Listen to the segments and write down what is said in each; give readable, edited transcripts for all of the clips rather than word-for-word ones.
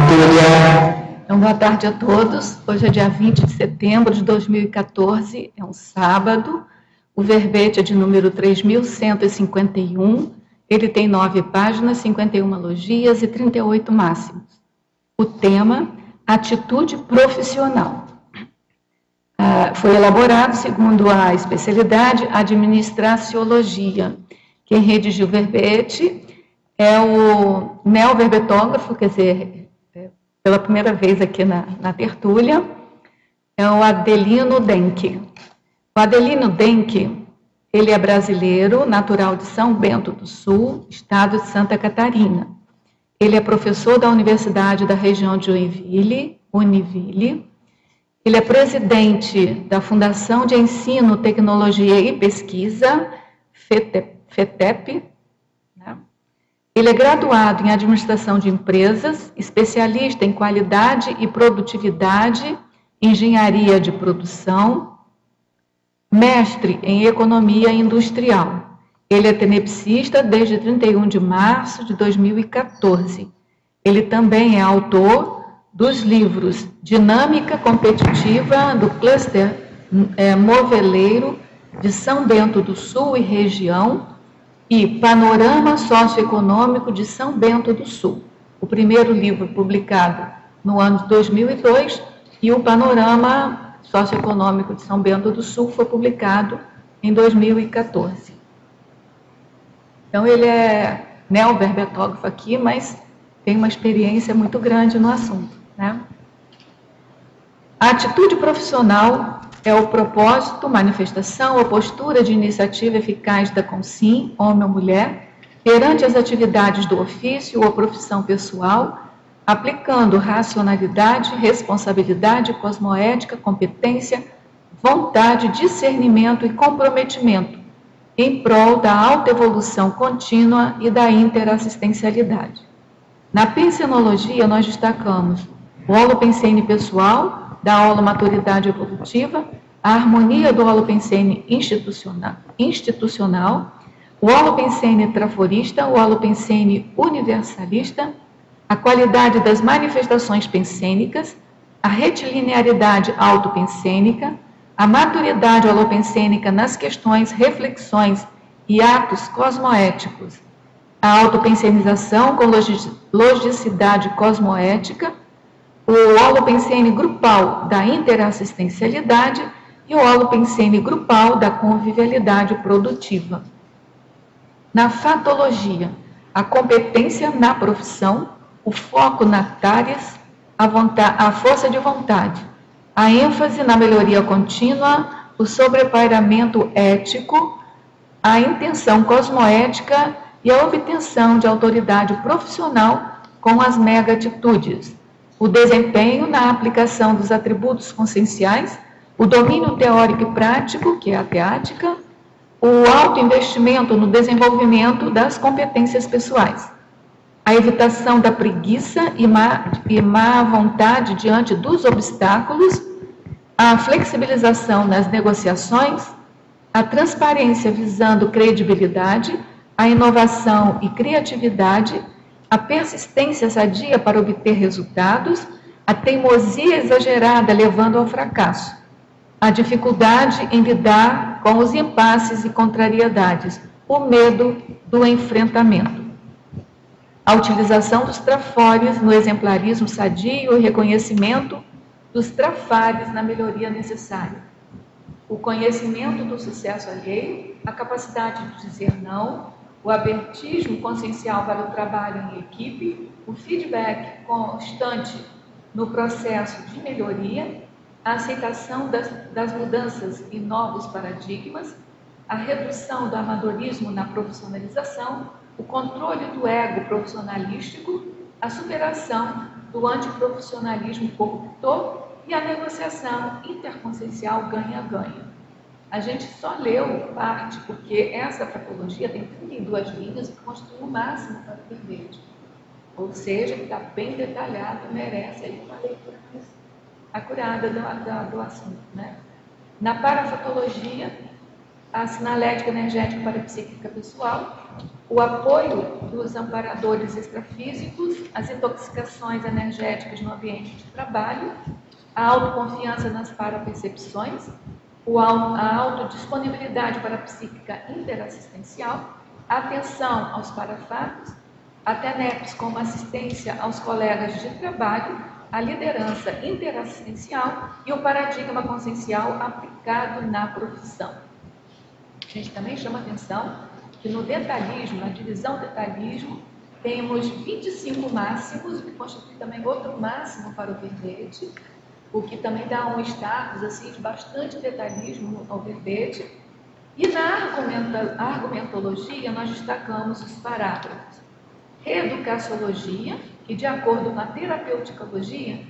Túlia. Então, boa tarde a todos. Hoje é dia 20 de setembro de 2014, é um sábado. O verbete é de número 3151. Ele tem 9 páginas, 51 logias e 38 máximos. O tema, atitude profissional. Foi elaborado segundo a especialidade administraciologia. Quem redigiu o verbete é o neoverbetógrafo, quer dizer, pela primeira vez aqui na tertúlia, é o Adelino Denk. O Adelino Denk, ele é brasileiro, natural de São Bento do Sul, estado de Santa Catarina. Ele é professor da Universidade da região de Joinville, Univille. Ele é presidente da Fundação de Ensino, Tecnologia e Pesquisa, FETEP. Né? Ele é graduado em Administração de Empresas, especialista em Qualidade e Produtividade, Engenharia de Produção, mestre em Economia Industrial. Ele é tenepsista desde 31 de março de 2014. Ele também é autor dos livros Dinâmica Competitiva do Cluster Moveleiro de São Bento do Sul e Região e Panorama Socioeconômico de São Bento do Sul. O primeiro livro publicado no ano de 2002 e o Panorama Socioeconômico de São Bento do Sul foi publicado em 2014. Então, ele é neoverbetógrafo aqui, mas tem uma experiência muito grande no assunto. Né? A atitude profissional é o propósito, manifestação ou postura de iniciativa eficaz da consim, homem ou mulher, perante as atividades do ofício ou profissão pessoal, aplicando racionalidade, responsabilidade, cosmoética, competência, vontade, discernimento e comprometimento, em prol da autoevolução contínua e da interassistencialidade. Na pensenologia, nós destacamos o holopensene pessoal, da holomaturidade evolutiva, a harmonia do holopensene institucional, o holopensene traforista, o holopensene universalista, a qualidade das manifestações pensênicas, a retilinearidade autopensênica, a maturidade holopensênica nas questões, reflexões e atos cosmoéticos, a autopensenização com logicidade cosmoética, o holopensene grupal da interassistencialidade e o holopensene grupal da convivialidade produtiva. Na fatologia, a competência na profissão, o foco na tareas, a força de vontade, a ênfase na melhoria contínua, o sobrepairamento ético, a intenção cosmoética e a obtenção de autoridade profissional com as mega-atitudes, o desempenho na aplicação dos atributos conscienciais, o domínio teórico e prático, que é a teática, o autoinvestimento no desenvolvimento das competências pessoais, a evitação da preguiça e má vontade diante dos obstáculos, a flexibilização nas negociações, a transparência visando credibilidade, a inovação e criatividade, a persistência sadia para obter resultados, a teimosia exagerada levando ao fracasso, a dificuldade em lidar com os impasses e contrariedades, o medo do enfrentamento, a utilização dos trafores no exemplarismo sadio e reconhecimento dos trafares na melhoria necessária, o conhecimento do sucesso alheio, a capacidade de dizer não, o abertismo consciencial para o trabalho em equipe, o feedback constante no processo de melhoria, a aceitação das mudanças e novos paradigmas, a redução do amadorismo na profissionalização, o controle do ego profissionalístico, a superação do antiprofissionalismo corruptor e a negociação interconsciencial ganha-ganha. A gente só leu parte, porque essa fatologia tem 32 linhas que constitui o máximo para o verbete. Ou seja, está bem detalhado, merece aí uma leitura mais acurada do assunto. Né? Na parafatologia, a sinalética energética parapsíquica pessoal, o apoio dos amparadores extrafísicos, as intoxicações energéticas no ambiente de trabalho, a autoconfiança nas parapercepções, a autodisponibilidade parapsíquica interassistencial, a atenção aos parafatos, a TENEPS como assistência aos colegas de trabalho, a liderança interassistencial e o paradigma consciencial aplicado na profissão. A gente também chama atenção que no detalhismo, na divisão detalhismo, temos 25 máximos, o que constitui também outro máximo para o verbete, o que também dá um status assim, de bastante detalhismo ao verbete. E na argumentologia, nós destacamos os parágrafos reeducaciologia, que de acordo com a terapeuticologia,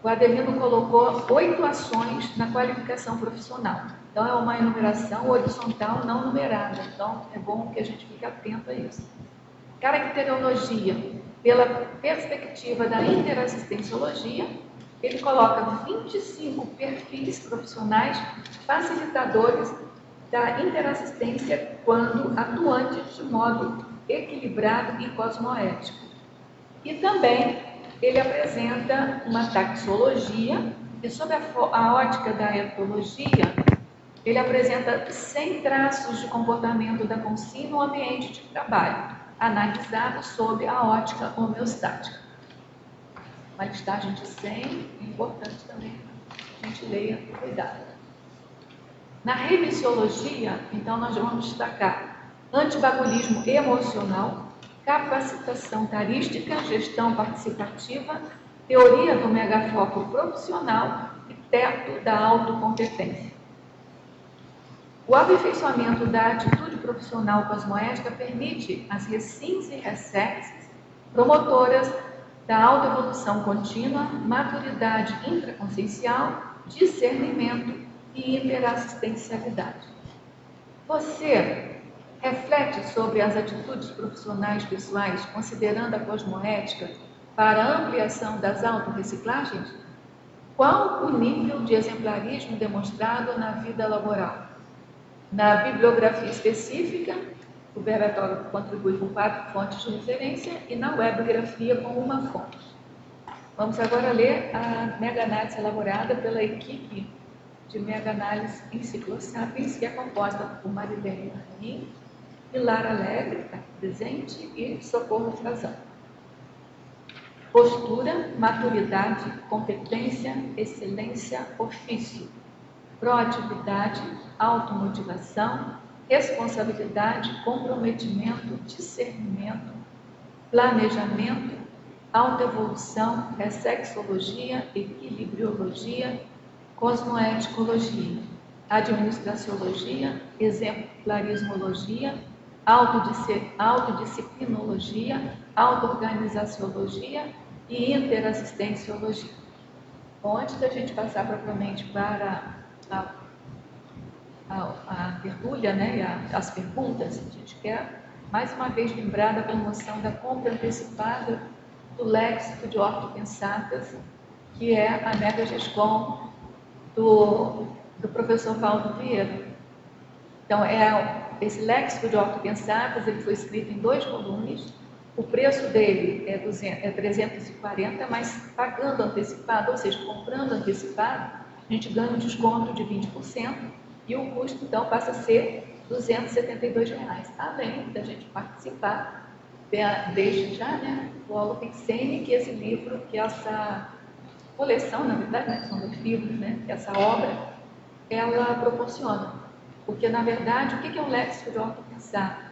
o Adelino colocou 8 ações na qualificação profissional. Então, é uma enumeração horizontal não numerada. Então, é bom que a gente fique atento a isso. Caracterologia, pela perspectiva da interassistenciologia, ele coloca 25 perfis profissionais facilitadores da interassistência quando atuantes de modo equilibrado e cosmoético. E também ele apresenta uma taxologia e, sob a ótica da etologia, ele apresenta 100 traços de comportamento da consciência no ambiente de trabalho, analisado sob a ótica homeostática. Uma listagem de 100, é importante também que a gente leia com cuidado. Na remissiologia, então, nós vamos destacar antibagulismo emocional, capacitação tarística, gestão participativa, teoria do megafoco profissional e teto da autocompetência. O aperfeiçoamento da atitude profissional cosmoética permite as recins e ressex promotoras da autoevolução contínua, maturidade intraconsciencial, discernimento e interassistencialidade. Você reflete sobre as atitudes profissionais pessoais, considerando a cosmoética para a ampliação das autorreciclagens? Qual o nível de exemplarismo demonstrado na vida laboral? Na bibliografia específica, o Berbertório contribui com 4 fontes de referência e na webgrafia com uma fonte. Vamos agora ler a mega-análise elaborada pela equipe de mega-análise Enciclosapiens, que é composta por Marilene Marim, Pilar Alegre, está aqui presente, e Socorro Frazão. Postura, maturidade, competência, excelência, ofício, proatividade, automotivação, responsabilidade, comprometimento, discernimento, planejamento, autoevolução, ressexologia, equilibriologia, cosmoeticologia, administraciologia, exemplarismologia, autodisciplinologia, autoorganizaciologia e interassistenciologia. Bom, antes da gente passar propriamente para a tertúlia, né, e as perguntas, a gente quer mais uma vez lembrar da promoção da compra antecipada do léxico de ortopensatas, que é a Mega Gescom do professor Valdo Vieira. Então, esse léxico de ortopensatas, ele foi escrito em 2 volumes, o preço dele é 340, mas pagando antecipado, ou seja, comprando antecipado, a gente ganha um desconto de 20%, e o custo, então, passa a ser R$ 272, além da gente participar, desde já, né, o Holopensene, que esse livro, que essa coleção, na verdade, né, são 2 livros, né, que essa obra, ela proporciona. Porque, na verdade, o que é um léxico de ortopensar?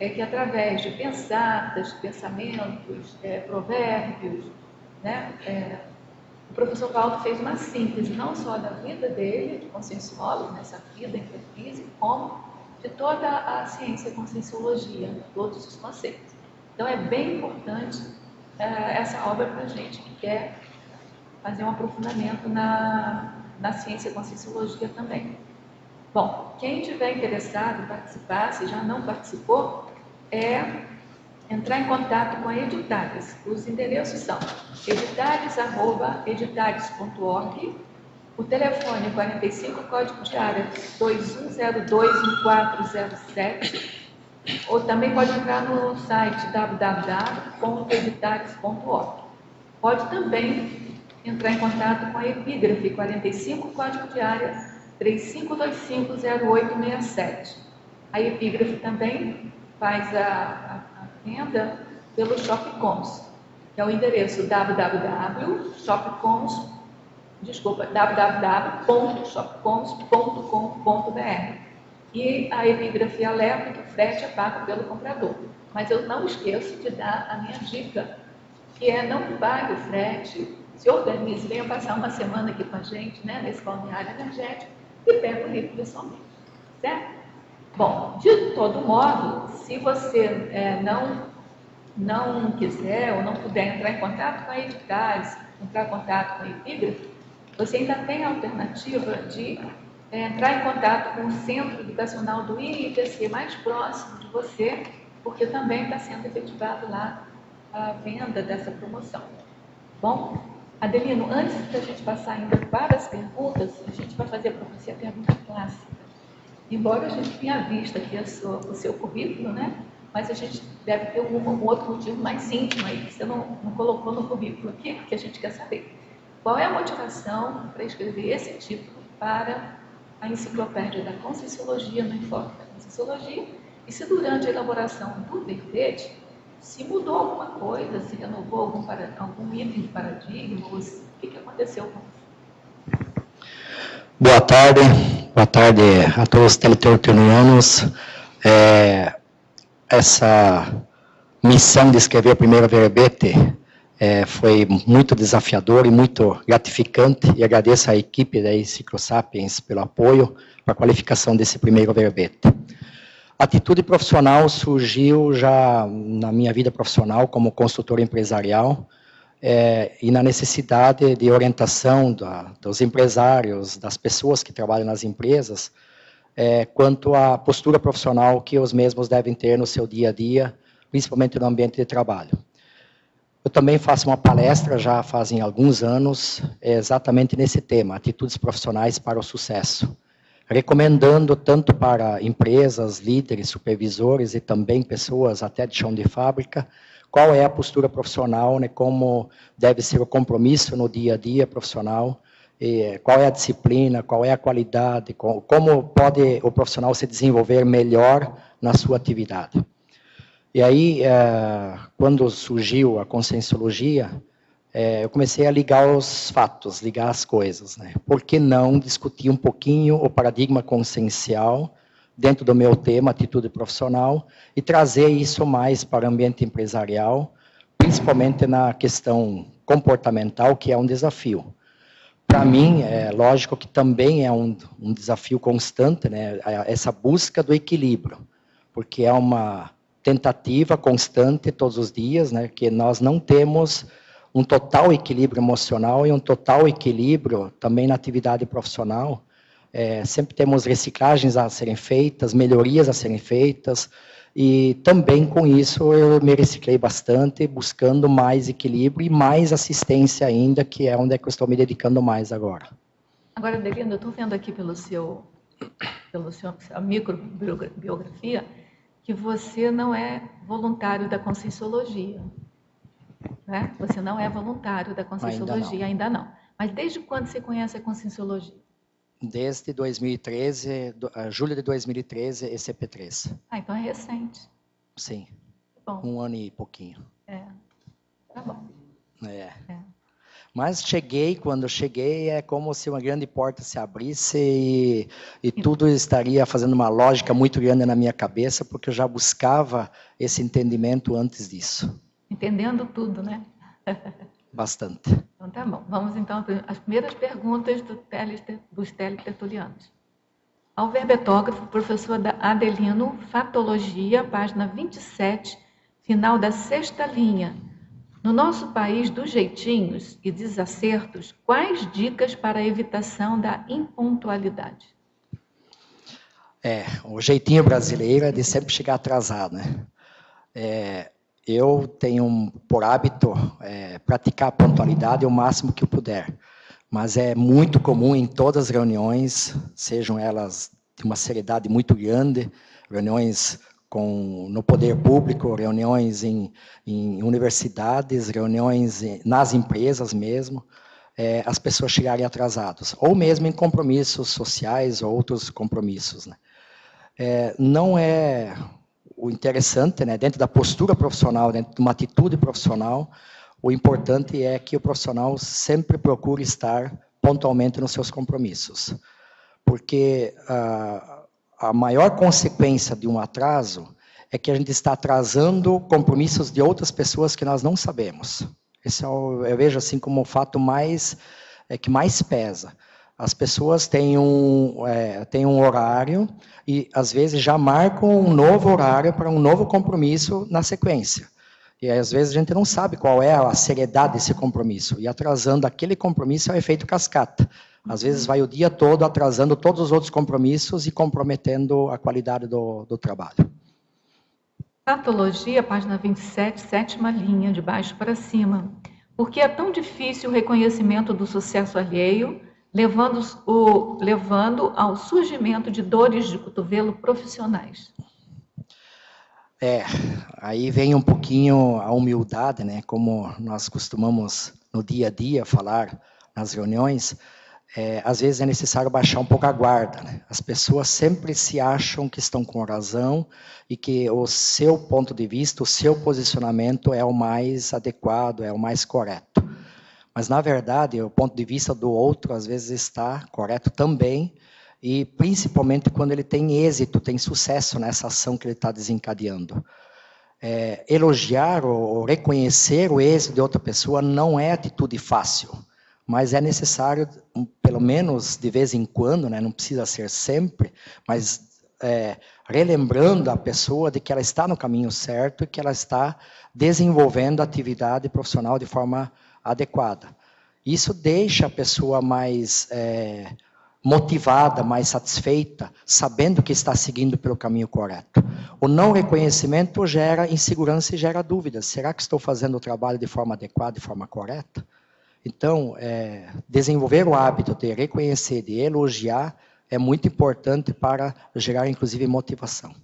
É que, através de pensatas, pensamentos, provérbios, né, o professor Valdo fez uma síntese não só da vida dele, de conscienciólogo, nessa vida interfísica, como de toda a ciência conscienciologia, todos os conceitos. Então, é bem importante essa obra para a gente que quer fazer um aprofundamento na ciência conscienciologia também. Bom, quem tiver interessado em participar, se já não participou, entrar em contato com a Editares. Os endereços são editares@editares.org O telefone 45, código de área 21021407, ou também pode entrar no site www.editares.org. Pode também entrar em contato com a Epígrafe 45, código de área 35250867. A Epígrafe também faz a venda pelo Shopcoms, que é o endereço www.shopcoms.com.br. E a Epígrafe alerta que o frete é pago pelo comprador. Mas eu não esqueço de dar a minha dica, que é não pague o frete, se organize, venha passar uma semana aqui com a gente, né, nesse balneário energético, e pega o livro pessoalmente, certo? Bom, de todo modo, se você não quiser ou não puder entrar em contato com a Editares, entrar em contato com a Epígrafe, você ainda tem a alternativa de entrar em contato com o Centro Educacional do IIPC mais próximo de você, porque também está sendo efetivado lá a venda dessa promoção. Bom, Adelino, antes da gente passar ainda para as perguntas, a gente vai fazer para você a pergunta clássica. Embora a gente tenha visto aqui o seu currículo, né? Mas a gente deve ter um outro motivo mais íntimo aí, que você não colocou no currículo aqui, que a gente quer saber. Qual é a motivação para escrever esse título para a enciclopédia da Conscienciologia no Enfoque da Conscienciologia? E se durante a elaboração do verbete, se mudou alguma coisa, se renovou algum item de paradigma, ou o que aconteceu com isso? Boa tarde a todos os teletortonianos. Essa missão de escrever o primeiro verbete foi muito desafiador e muito gratificante, e agradeço à equipe da Enciclosapiens pelo apoio para a qualificação desse primeiro verbete. A atitude profissional surgiu já na minha vida profissional como consultor empresarial, e na necessidade de orientação dos empresários, das pessoas que trabalham nas empresas, quanto à postura profissional que os mesmos devem ter no seu dia a dia, principalmente no ambiente de trabalho. Eu também faço uma palestra, já fazem alguns anos, exatamente nesse tema, atitudes profissionais para o sucesso, recomendando tanto para empresas, líderes, supervisores e também pessoas até de chão de fábrica, qual é a postura profissional, né, como deve ser o compromisso no dia a dia profissional, qual é a disciplina, qual é a qualidade, como pode o profissional se desenvolver melhor na sua atividade. E aí, quando surgiu a Conscienciologia, eu comecei a ligar os fatos, ligar as coisas, né? Por que não discutir um pouquinho o paradigma consciencial dentro do meu tema, atitude profissional, e trazer isso mais para o ambiente empresarial, principalmente na questão comportamental, que é um desafio. Para mim, é lógico que também é um desafio constante, né? Essa busca do equilíbrio, porque é uma tentativa constante todos os dias, né? Que nós não temos um total equilíbrio emocional e um total equilíbrio também na atividade profissional. Sempre temos reciclagens a serem feitas, melhorias a serem feitas, e também com isso eu me reciclei bastante, buscando mais equilíbrio e mais assistência ainda, que é onde eu estou me dedicando mais agora. Agora, Adelino, eu estou vendo aqui pela sua microbiografia que você não é voluntário da Conscienciologia, né? Você não é voluntário da Conscienciologia, ainda não. Mas desde quando você conhece a Conscienciologia? Desde 2013, julho de 2013, ECP3. Então é recente. Sim, bom. 1 ano e pouquinho. Tá bom. Mas quando cheguei, é como se uma grande porta se abrisse e tudo estaria fazendo uma lógica muito grande na minha cabeça, porque eu já buscava esse entendimento antes disso. Entendendo tudo, né? Bastante. Então tá bom. Vamos então às primeiras perguntas dos teletertulianos. Ao verbetógrafo, professor Adelino, Fatologia, página 27, final da 6ª linha. No nosso país dos jeitinhos e desacertos, quais dicas para a evitação da impontualidade? O jeitinho brasileiro é de sempre chegar atrasado, né? Eu tenho por hábito praticar a pontualidade o máximo que eu puder. Mas é muito comum em todas as reuniões, sejam elas de uma seriedade muito grande, reuniões no poder público, reuniões em universidades, reuniões nas empresas mesmo, as pessoas chegarem atrasadas, ou mesmo em compromissos sociais ou outros compromissos, né? Não é o interessante, né, dentro da postura profissional, dentro de uma atitude profissional, o importante é que o profissional sempre procure estar pontualmente nos seus compromissos. Porque a maior consequência de um atraso é que a gente está atrasando compromissos de outras pessoas que nós não sabemos. Esse eu vejo assim como o fato que mais pesa. As pessoas têm um horário e, às vezes, já marcam um novo horário para um novo compromisso na sequência. E, às vezes, a gente não sabe qual é a seriedade desse compromisso. E, atrasando aquele compromisso, é o efeito cascata. Às vezes, vai o dia todo atrasando todos os outros compromissos e comprometendo a qualidade do trabalho. Patologia, página 27, 7ª linha, de baixo para cima. Por que é tão difícil o reconhecimento do sucesso alheio, levando ao surgimento de dores de cotovelo profissionais? Aí vem um pouquinho a humildade, né? Como nós costumamos no dia a dia falar nas reuniões, às vezes é necessário baixar um pouco a guarda, né? As pessoas sempre se acham que estão com razão e que o seu ponto de vista, o seu posicionamento é o mais adequado, é o mais correto. Mas, na verdade, o ponto de vista do outro, às vezes, está correto também, e principalmente quando ele tem êxito, tem sucesso nessa ação que ele está desencadeando. Elogiar ou reconhecer o êxito de outra pessoa não é atitude fácil, mas é necessário, pelo menos de vez em quando, né, não precisa ser sempre, mas relembrando a pessoa de que ela está no caminho certo e que ela está desenvolvendo a atividade profissional de forma adequada. Isso deixa a pessoa mais motivada, mais satisfeita, sabendo que está seguindo pelo caminho correto. O não reconhecimento gera insegurança e gera dúvidas. Será que estou fazendo o trabalho de forma adequada, de forma correta? Então, desenvolver o hábito de reconhecer, de elogiar, é muito importante para gerar, inclusive, motivação.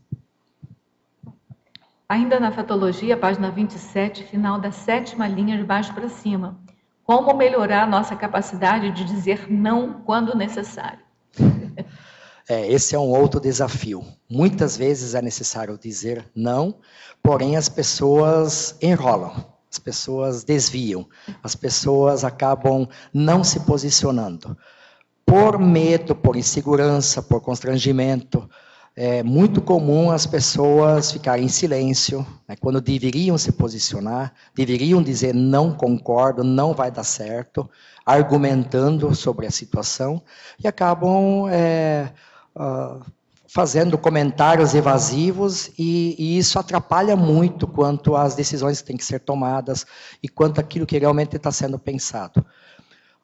Ainda na patologia, página 27, final da 7ª linha, de baixo para cima. Como melhorar nossa capacidade de dizer não quando necessário? Esse é um outro desafio. Muitas vezes é necessário dizer não, porém as pessoas enrolam, as pessoas desviam, as pessoas acabam não se posicionando. Por medo, por insegurança, por constrangimento. É muito comum as pessoas ficarem em silêncio, né, quando deveriam se posicionar, deveriam dizer não concordo, não vai dar certo, argumentando sobre a situação, e acabam fazendo comentários evasivos, e isso atrapalha muito quanto às decisões que têm que ser tomadas e quanto àquilo que realmente está sendo pensado.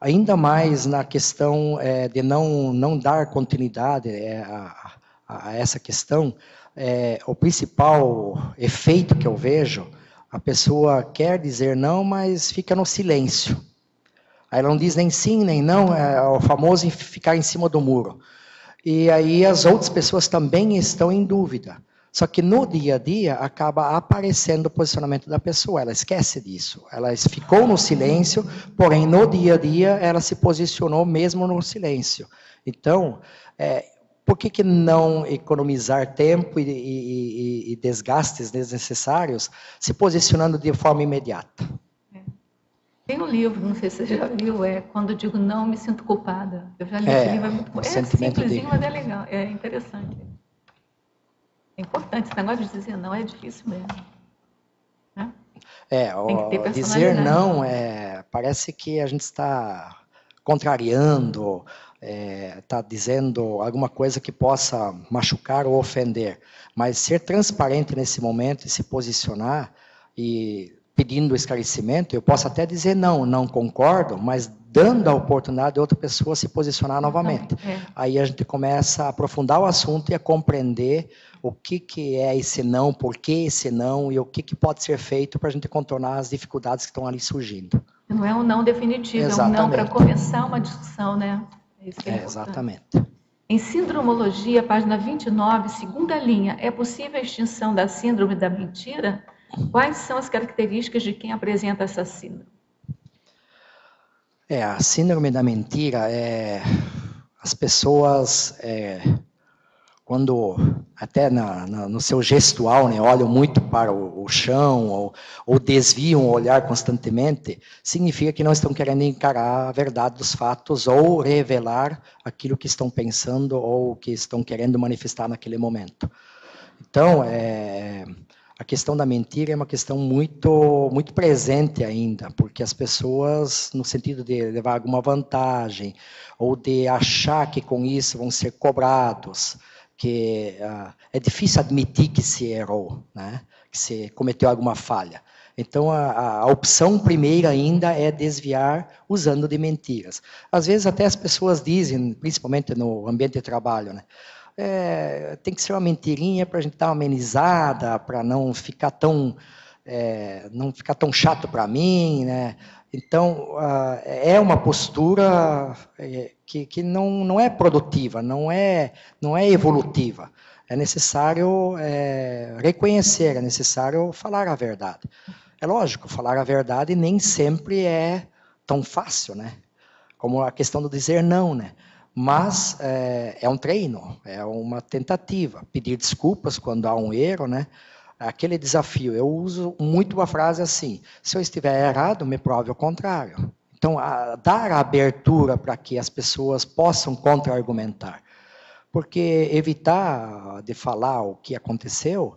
Ainda mais na questão de não dar continuidade a essa questão, o principal efeito que eu vejo, a pessoa quer dizer não, mas fica no silêncio. Aí ela não diz nem sim, nem não, é o famoso ficar em cima do muro. E aí as outras pessoas também estão em dúvida. Só que no dia a dia acaba aparecendo o posicionamento da pessoa, ela esquece disso. Ela ficou no silêncio, porém no dia a dia ela se posicionou mesmo no silêncio. Então, por que não economizar tempo e desgastes desnecessários se posicionando de forma imediata? Tem um livro, não sei se você já viu, Quando Digo Não, Me Sinto Culpada. Eu já li esse livro, é muito bom. Simplesinho, mas é legal, é interessante. É importante, esse negócio de dizer não é difícil mesmo. Né? Tem que ter dizer não, parece que a gente está contrariando, está dizendo alguma coisa que possa machucar ou ofender. Mas ser transparente nesse momento e se posicionar e pedindo esclarecimento, eu posso até dizer não concordo, mas dando a oportunidade de outra pessoa se posicionar novamente. Aí a gente começa a aprofundar o assunto e a compreender o que é esse não, por que esse não, e o que pode ser feito para a gente contornar as dificuldades que estão ali surgindo. Não é um não definitivo, Exatamente. É um não para começar uma discussão, né? Isso que é importante. Exatamente. Em Sindromologia, página 29, segunda linha, é possível a extinção da síndrome da mentira? Quais são as características de quem apresenta essa síndrome? A síndrome da mentira as pessoas, quando até no seu gestual, né, olham muito para o chão ou desviam o olhar constantemente, significa que não estão querendo encarar a verdade dos fatos ou revelar aquilo que estão pensando ou que estão querendo manifestar naquele momento. Então, a questão da mentira é uma questão muito, muito presente ainda, porque as pessoas, no sentido de levar alguma vantagem, ou de achar que com isso vão ser cobrados, que é difícil admitir que se errou, né? Que se cometeu alguma falha. Então, a opção primeira ainda é desviar usando de mentiras. Às vezes até as pessoas dizem, principalmente no ambiente de trabalho, né? Tem que ser uma mentirinha para a gente dar uma amenizada, para não ficar tão chato para mim, né? Então, é uma postura que não é produtiva, não é evolutiva. É necessário reconhecer, é necessário falar a verdade. É lógico, falar a verdade nem sempre é tão fácil, né? Como a questão do dizer não, né? Mas é um treino, é uma tentativa. Pedir desculpas quando há um erro, né? Aquele desafio. Eu uso muito a frase assim: se eu estiver errado, me prove o contrário. Então, dar a abertura para que as pessoas possam contra-argumentar. Porque evitar de falar o que aconteceu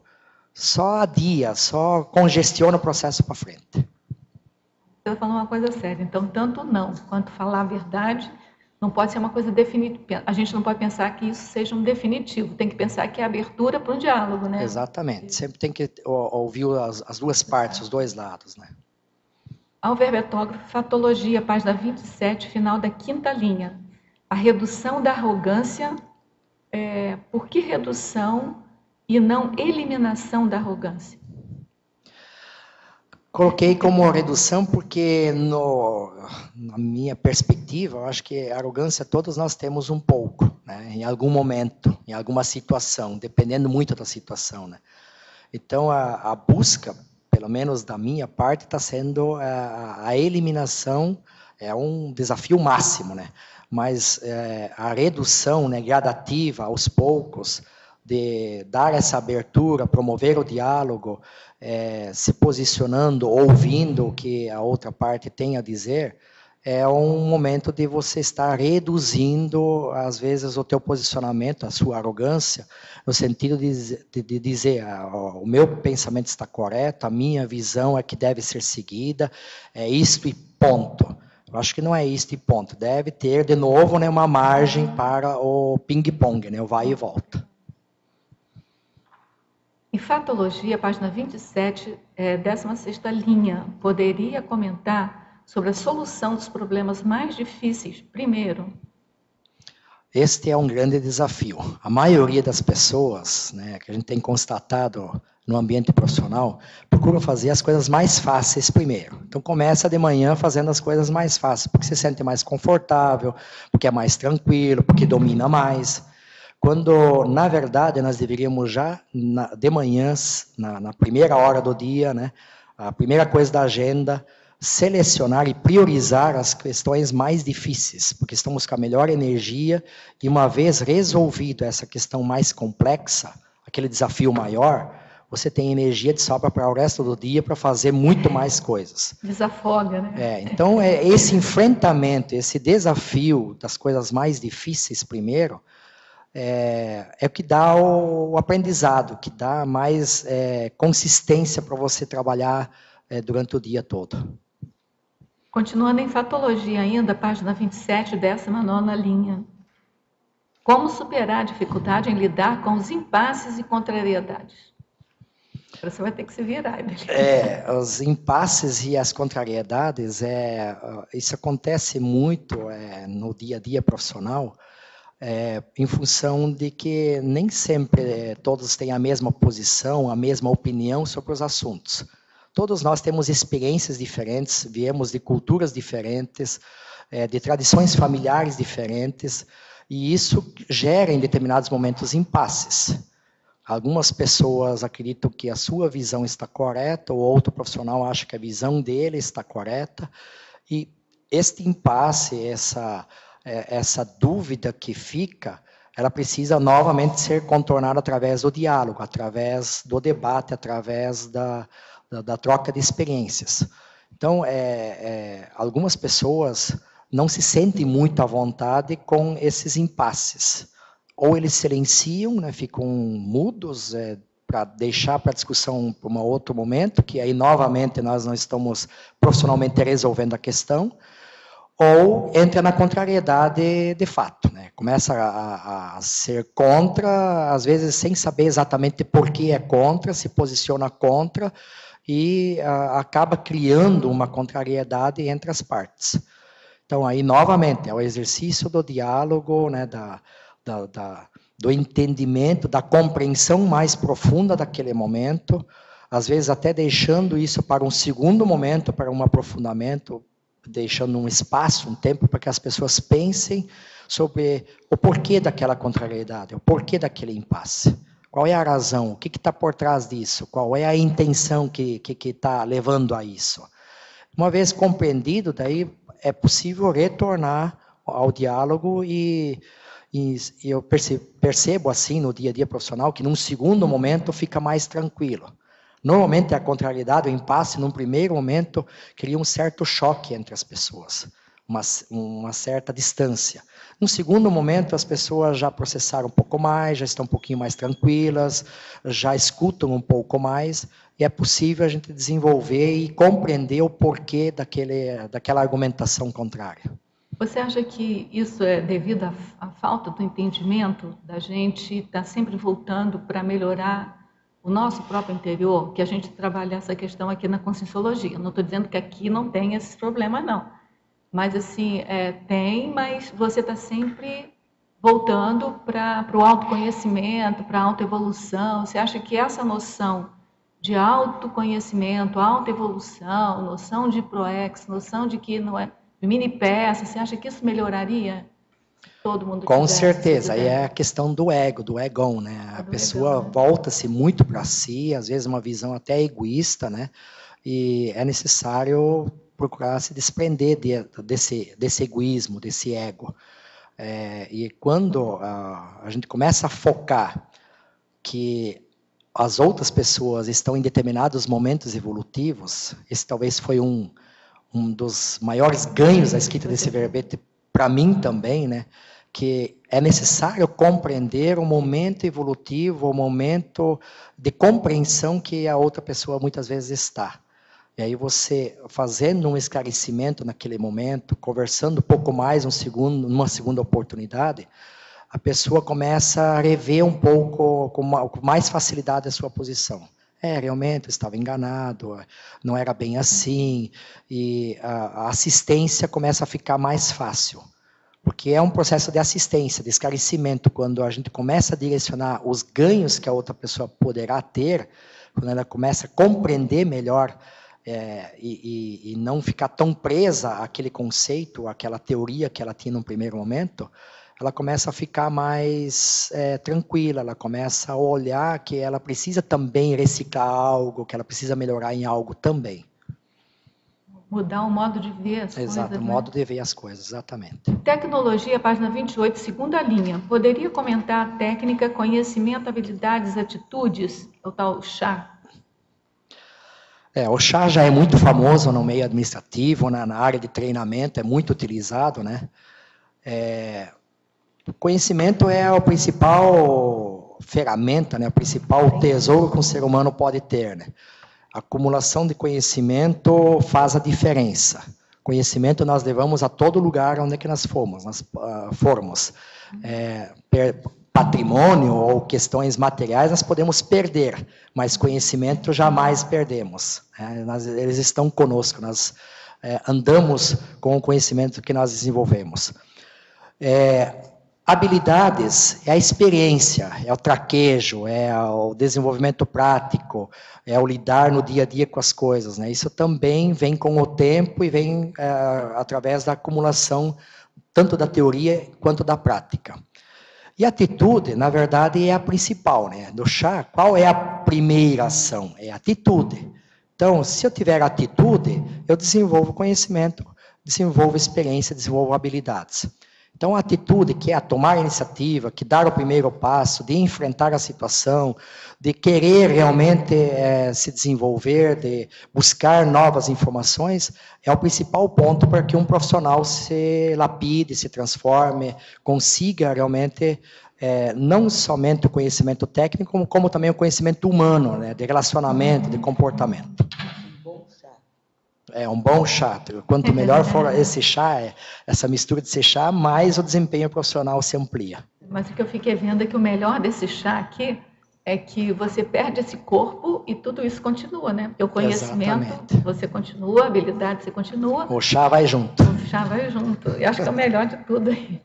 só adia, só congestiona o processo para frente. Eu falo uma coisa séria. Então, tanto não quanto falar a verdade não pode ser uma coisa definitiva. A gente não pode pensar que isso seja um definitivo. Tem que pensar que é abertura para um diálogo, né? Exatamente. Sempre tem que ouvir as duas partes, os dois lados, né? Ao verbetógrafo, Fatologia, página 27, final da quinta linha. A redução da arrogância, por que redução e não eliminação da arrogância? Coloquei como redução porque, na minha perspectiva, eu acho que a arrogância todos nós temos um pouco, né? Em algum momento, em alguma situação, dependendo muito da situação, né? Então, a busca, pelo menos da minha parte, está sendo a eliminação, é um desafio máximo, né? Mas a redução, né, gradativa, aos poucos, de dar essa abertura, promover o diálogo, se posicionando, ouvindo o que a outra parte tem a dizer, é um momento de você estar reduzindo, às vezes, o teu posicionamento, a sua arrogância, no sentido de dizer, o meu pensamento está correto, a minha visão é que deve ser seguida, é isto e ponto. Eu acho que não é isto e ponto. Deve ter, de novo, né, uma margem para o ping-pong, né, o vai e volta. Em Fatologia, página 27, 16ª linha, poderia comentar sobre a solução dos problemas mais difíceis primeiro? Este é um grande desafio. A maioria das pessoas, né, que a gente tem constatado no ambiente profissional, procuram fazer as coisas mais fáceis primeiro. Então, começa de manhã fazendo as coisas mais fáceis, porque se sente mais confortável, porque é mais tranquilo, porque domina mais. Quando, na verdade, nós deveríamos já, de manhã, na primeira hora do dia, né, a primeira coisa da agenda, selecionar e priorizar as questões mais difíceis, porque estamos com a melhor energia, e uma vez resolvido essa questão mais complexa, aquele desafio maior, você tem energia de sobra para o resto do dia para fazer muito mais coisas. Desafoga, né? Então, esse enfrentamento, esse desafio das coisas mais difíceis primeiro, é o que dá o aprendizado, que dá mais consistência para você trabalhar durante o dia todo. Continuando em Fatologia ainda, página 27, 19ª linha. Como superar a dificuldade em lidar com os impasses e contrariedades? Você vai ter que se virar. Os impasses e as contrariedades, isso acontece muito no dia a dia profissional, em função de que nem sempre todos têm a mesma posição, a mesma opinião sobre os assuntos. Todos nós temos experiências diferentes, viemos de culturas diferentes, de tradições familiares diferentes, e isso gera, em determinados momentos, impasses. Algumas pessoas acreditam que a sua visão está correta, ou outro profissional acha que a visão dele está correta, e este impasse, essa dúvida que fica, ela precisa novamente ser contornada através do diálogo, através do debate, através da troca de experiências. Então, algumas pessoas não se sentem muito à vontade com esses impasses. Ou eles silenciam, né, ficam mudos, para deixar para a discussão para um outro momento, que aí, novamente, nós não estamos profissionalmente resolvendo a questão, ou entra na contrariedade de fato, né? Começa a ser contra, às vezes sem saber exatamente por que é contra, se posiciona contra, e acaba criando uma contrariedade entre as partes. Então, aí, novamente, é o exercício do diálogo, né, do entendimento, da compreensão mais profunda daquele momento, às vezes até deixando isso para um segundo momento, para um aprofundamento, deixando um espaço, um tempo, para que as pessoas pensem sobre o porquê daquela contrariedade, o porquê daquele impasse. Qual é a razão? O que está por trás disso? Qual é a intenção que está levando a isso? Uma vez compreendido, daí é possível retornar ao diálogo e eu percebo assim no dia a dia profissional que num segundo momento fica mais tranquilo. Normalmente a contrariedade, o impasse, num primeiro momento, cria um certo choque entre as pessoas, uma certa distância. No segundo momento, as pessoas já processaram um pouco mais, já estão um pouquinho mais tranquilas, já escutam um pouco mais, e é possível a gente desenvolver e compreender o porquê daquela argumentação contrária. Você acha que isso é devido à falta do entendimento da gente estar sempre voltando para melhorar o nosso próprio interior, que a gente trabalha essa questão aqui na Conscienciologia? Não estou dizendo que aqui não tem esses problemas, não. Mas, assim, tem, mas você está sempre voltando para o autoconhecimento, para a autoevolução. Você acha que essa noção de autoconhecimento, autoevolução, noção de proex, noção de que não é mini peça, você acha que isso melhoraria? Todo mundo com certeza, aí é a questão do ego, do egão, né? A pessoa volta-se muito para si, às vezes uma visão até egoísta, né? E é necessário procurar se desprender desse egoísmo, desse ego. E quando a gente começa a focar que as outras pessoas estão em determinados momentos evolutivos, esse talvez foi um dos maiores ganhos da escrita desse verbete, para mim também, né? Que é necessário compreender o momento evolutivo, o momento de compreensão que a outra pessoa muitas vezes está. E aí você, fazendo um esclarecimento naquele momento, conversando um pouco mais numa segunda oportunidade, a pessoa começa a rever um pouco, com mais facilidade, a sua posição. Realmente eu estava enganado, não era bem assim, e a assistência começa a ficar mais fácil. Porque é um processo de assistência, de esclarecimento, quando a gente começa a direcionar os ganhos que a outra pessoa poderá ter, quando ela começa a compreender melhor e não ficar tão presa àquele conceito, àquela teoria que ela tinha no primeiro momento, ela começa a ficar mais tranquila, ela começa a olhar que ela precisa também reciclar algo, que ela precisa melhorar em algo também. Mudar o modo de ver as coisas. Exato, o modo de ver as coisas, exatamente. Tecnologia, página 28, segunda linha. Poderia comentar a técnica conhecimento, habilidades, atitudes, o tal chá? O chá já é muito famoso no meio administrativo, na área de treinamento, é muito utilizado, né? O conhecimento é a principal ferramenta, né? O principal tesouro que um ser humano pode ter, né? A acumulação de conhecimento faz a diferença. Conhecimento nós levamos a todo lugar onde é que nós formos. Patrimônio ou questões materiais nós podemos perder, mas conhecimento jamais perdemos. Eles estão conosco, nós andamos com o conhecimento que nós desenvolvemos. Habilidades é a experiência, é o traquejo, é o desenvolvimento prático, é o lidar no dia a dia com as coisas, né? Isso também vem com o tempo e vem através da acumulação tanto da teoria quanto da prática. E a atitude, na verdade, é a principal, né? Do chá, qual é a primeira ação? É a atitude. Então, se eu tiver atitude, eu desenvolvo conhecimento, desenvolvo experiência, desenvolvo habilidades. Então, a atitude, que é a tomar a iniciativa, que dar o primeiro passo, de enfrentar a situação, de querer realmente se desenvolver, de buscar novas informações, é o principal ponto para que um profissional se lapide, se transforme, consiga realmente não somente o conhecimento técnico, como também o conhecimento humano, né, de relacionamento, de comportamento. É um bom chá. Quanto melhor for esse chá, essa mistura desse chá, mais o desempenho profissional se amplia. Mas o que eu fiquei vendo é que o melhor desse chá aqui é que você perde esse corpo e tudo isso continua, né? Porque o conhecimento, exatamente, você continua, a habilidade você continua. O chá vai junto. O chá vai junto. Eu acho que é o melhor de tudo aí.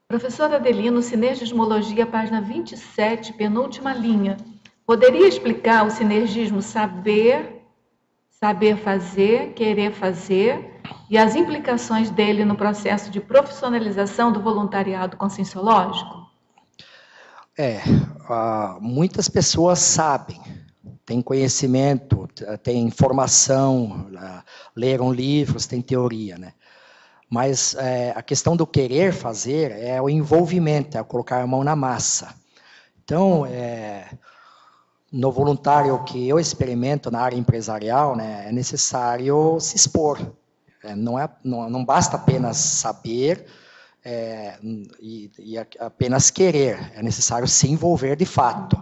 Professor Adelino, Sinergismologia, página 27, penúltima linha. Poderia explicar o sinergismo saber fazer, querer fazer, e as implicações dele no processo de profissionalização do voluntariado conscienciológico? Muitas pessoas sabem, têm conhecimento, têm informação, leram livros, têm teoria, né? Mas a questão do querer fazer é o envolvimento, é colocar a mão na massa. Então, no voluntário que eu experimento na área empresarial, né, é necessário se expor. Não basta apenas saber e apenas querer, é necessário se envolver de fato,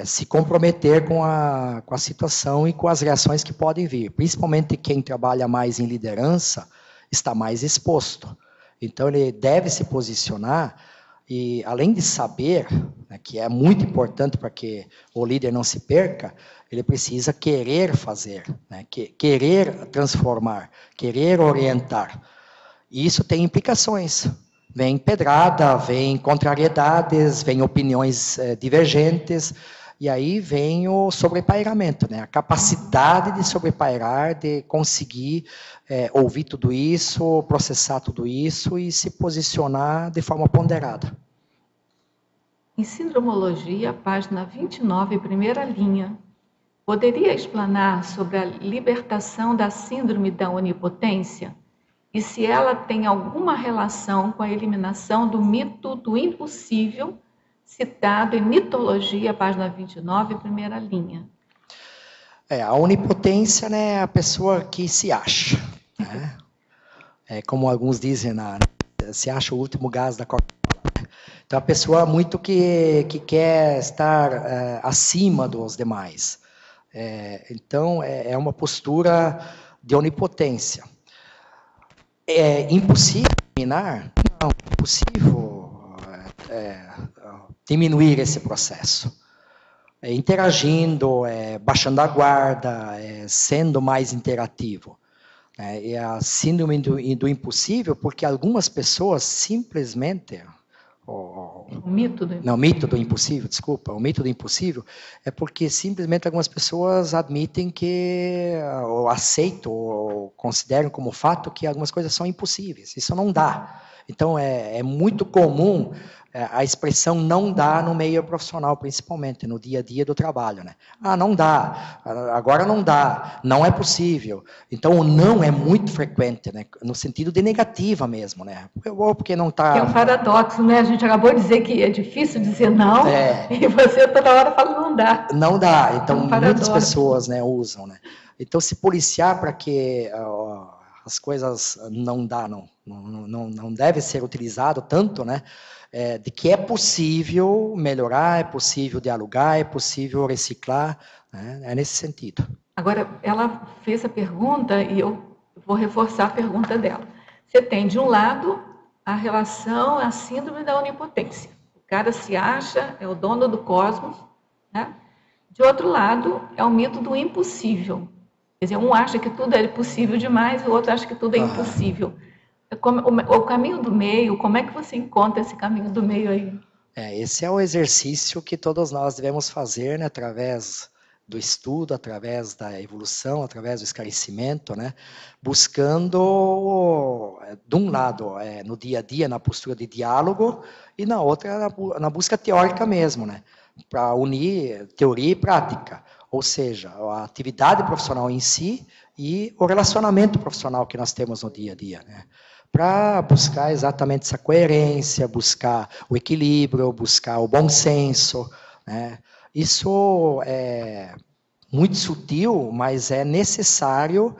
se comprometer com a situação e com as reações que podem vir. Principalmente quem trabalha mais em liderança está mais exposto. Então, ele deve se posicionar e, além de saber, né, que é muito importante para que o líder não se perca, ele precisa querer fazer, né, querer transformar, querer orientar. E isso tem implicações. Vem pedrada, vem contrariedades, vem opiniões divergentes, e aí vem o sobrepairamento, né? A capacidade de sobrepairar, de conseguir ouvir tudo isso, processar tudo isso e se posicionar de forma ponderada. Em Sindromologia, página 29, primeira linha, poderia explanar sobre a libertação da síndrome da onipotência e se ela tem alguma relação com a eliminação do mito do impossível citado em Mitologia, página 29, primeira linha? A onipotência, né, é a pessoa que se acha, né? Como alguns dizem, se acha o último gás da Coca-Cola. Então, a pessoa muito que quer estar acima dos demais. Então, é uma postura de onipotência. É impossível eliminar? Não, é impossível diminuir esse processo. Interagindo, baixando a guarda, sendo mais interativo. E a síndrome do impossível, porque algumas pessoas simplesmente... O mito do impossível, desculpa. O mito do impossível é porque simplesmente algumas pessoas admitem que, ou aceitam, ou consideram como fato que algumas coisas são impossíveis. Isso não dá. Então, é muito comum a expressão não dá no meio profissional, principalmente, no dia a dia do trabalho, né? Não dá, agora não dá, não é possível. Então, o não é muito frequente, né? No sentido de negativa mesmo, né? Porque não está... É um paradoxo, né? A gente acabou de dizer que é difícil dizer não, e você toda hora fala não dá. Não dá, então muitas pessoas, né, usam, né? Então, se policiar para que... as coisas não dá, não deve ser utilizado tanto, né? De que é possível melhorar, é possível dialogar, é possível reciclar, né? É nesse sentido. Agora, ela fez a pergunta e eu vou reforçar a pergunta dela. Você tem, de um lado, a relação, a síndrome da onipotência. O cara se acha, é o dono do cosmos, né? De outro lado, é o mito do impossível. Quer dizer, um acha que tudo é possível demais, o outro acha que tudo é impossível. O caminho do meio, como é que você encontra esse caminho do meio aí? Esse é o exercício que todos nós devemos fazer, né, através do estudo, através da evolução, através do esclarecimento, né, buscando, de um lado, no dia a dia, na postura de diálogo, e na outra, na busca teórica mesmo, né, para unir teoria e prática, ou seja, a atividade profissional em si e o relacionamento profissional que nós temos no dia a dia, né, para buscar exatamente essa coerência, buscar o equilíbrio, buscar o bom senso, né? Isso é muito sutil, mas é necessário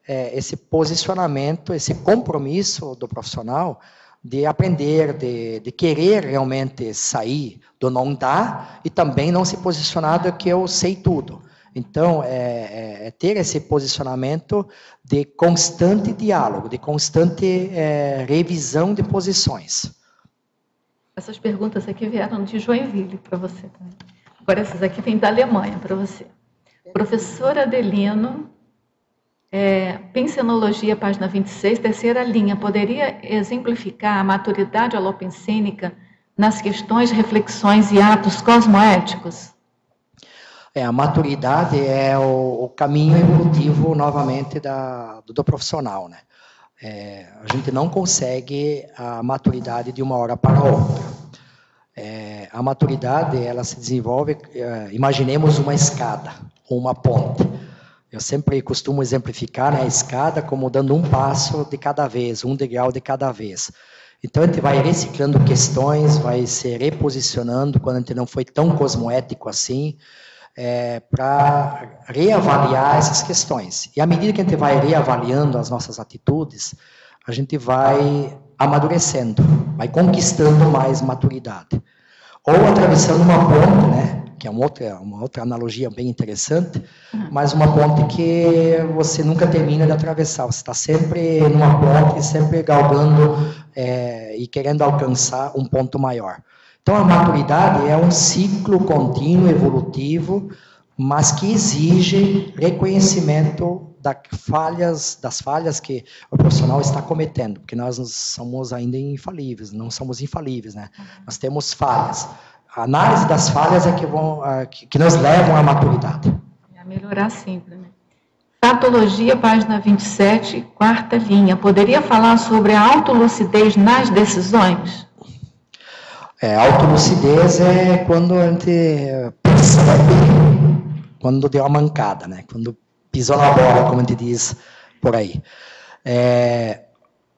esse posicionamento, esse compromisso do profissional de aprender, de querer realmente sair do não dá e também não se posicionar do que eu sei tudo. Então, ter esse posicionamento de constante diálogo, de constante revisão de posições. Essas perguntas aqui vieram de Joinville para você também. Agora, essas aqui vêm da Alemanha para você. Professor Adelino, Pensenologia, página 26, terceira linha. Poderia exemplificar a maturidade holopensênica nas questões, reflexões e atos cosmoéticos? A maturidade é o caminho evolutivo, novamente, do profissional, né? A gente não consegue a maturidade de uma hora para outra. A maturidade, ela se desenvolve, imaginemos uma escada, ou uma ponte. Eu sempre costumo exemplificar, né, a escada como dando um passo de cada vez, um degrau de cada vez. Então, a gente vai reciclando questões, vai se reposicionando, quando a gente não foi tão cosmoético assim, para reavaliar essas questões. E à medida que a gente vai reavaliando as nossas atitudes, a gente vai amadurecendo, vai conquistando mais maturidade. Ou atravessando uma ponte, né, que é uma outra analogia bem interessante, mas uma ponte que você nunca termina de atravessar, você está sempre numa ponte, sempre galgando e querendo alcançar um ponto maior. Então, a maturidade é um ciclo contínuo, evolutivo, mas que exige reconhecimento das falhas que o profissional está cometendo, porque nós somos ainda infalíveis, não somos infalíveis, né? Nós temos falhas. A análise das falhas é que nos levam à maturidade. A melhorar sempre, né? Patologia, página 27, quarta linha. Poderia falar sobre a autolucidez nas decisões? Autolucidez é quando a gente percebe quando deu a mancada, né? Quando pisou na bola, como a gente diz por aí.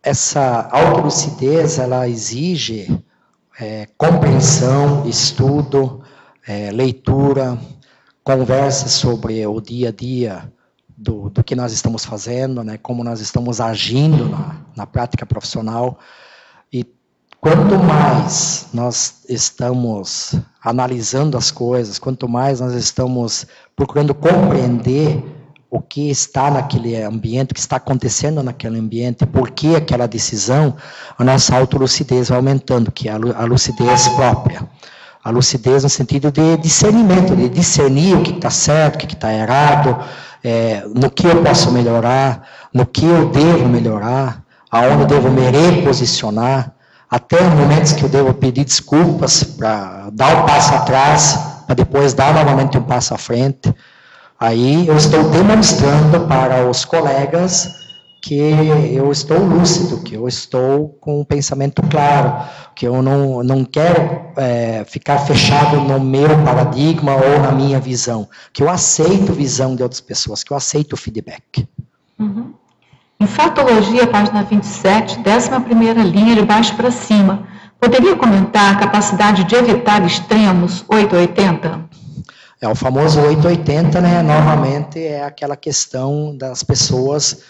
Essa autolucidez, ela exige compreensão, estudo, leitura, conversa sobre o dia a dia do que nós estamos fazendo, né? Como nós estamos agindo na prática profissional. E quanto mais nós estamos analisando as coisas, quanto mais nós estamos procurando compreender o que está naquele ambiente, o que está acontecendo naquele ambiente, por que aquela decisão, a nossa autolucidez vai aumentando, que é a lucidez própria. A lucidez no sentido de discernimento, de discernir o que está certo, o que está errado, no que eu posso melhorar, no que eu devo melhorar, aonde eu devo me reposicionar, até momentos que eu devo pedir desculpas para dar um passo atrás, para depois dar novamente um passo à frente. Aí eu estou demonstrando para os colegas que eu estou lúcido, que eu estou com um pensamento claro, que eu não quero ficar fechado no meu paradigma ou na minha visão, que eu aceito visão de outras pessoas, que eu aceito feedback. Uhum. Em Fatologia, página 27, 11ª linha, de baixo para cima, poderia comentar a capacidade de evitar extremos 880? O famoso 880, né, novamente, é aquela questão das pessoas,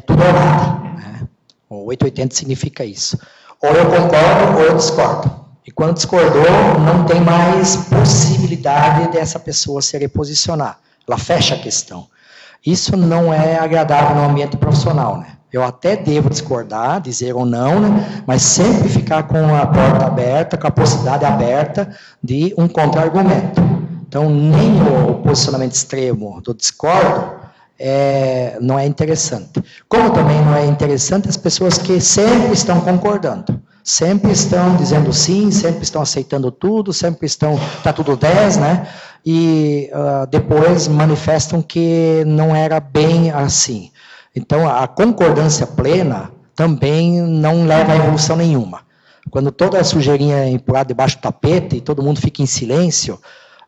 tudo ou nada. Né? O 880 significa isso. Ou eu concordo ou eu discordo. E quando discordou, não tem mais possibilidade dessa pessoa se reposicionar. Ela fecha a questão. Isso não é agradável no ambiente profissional, né? Eu até devo discordar, dizer ou não, né? Mas sempre ficar com a porta aberta, com a possibilidade aberta de um contra-argumento. Então, nem o posicionamento extremo do discordo não é interessante. Como também não é interessante as pessoas que sempre estão concordando, sempre estão dizendo sim, sempre estão aceitando tudo, sempre estão, está tudo 10, né? E depois manifestam que não era bem assim. Então, a concordância plena também não leva a evolução nenhuma. Quando toda a sujeirinha é empurrada debaixo do tapete e todo mundo fica em silêncio,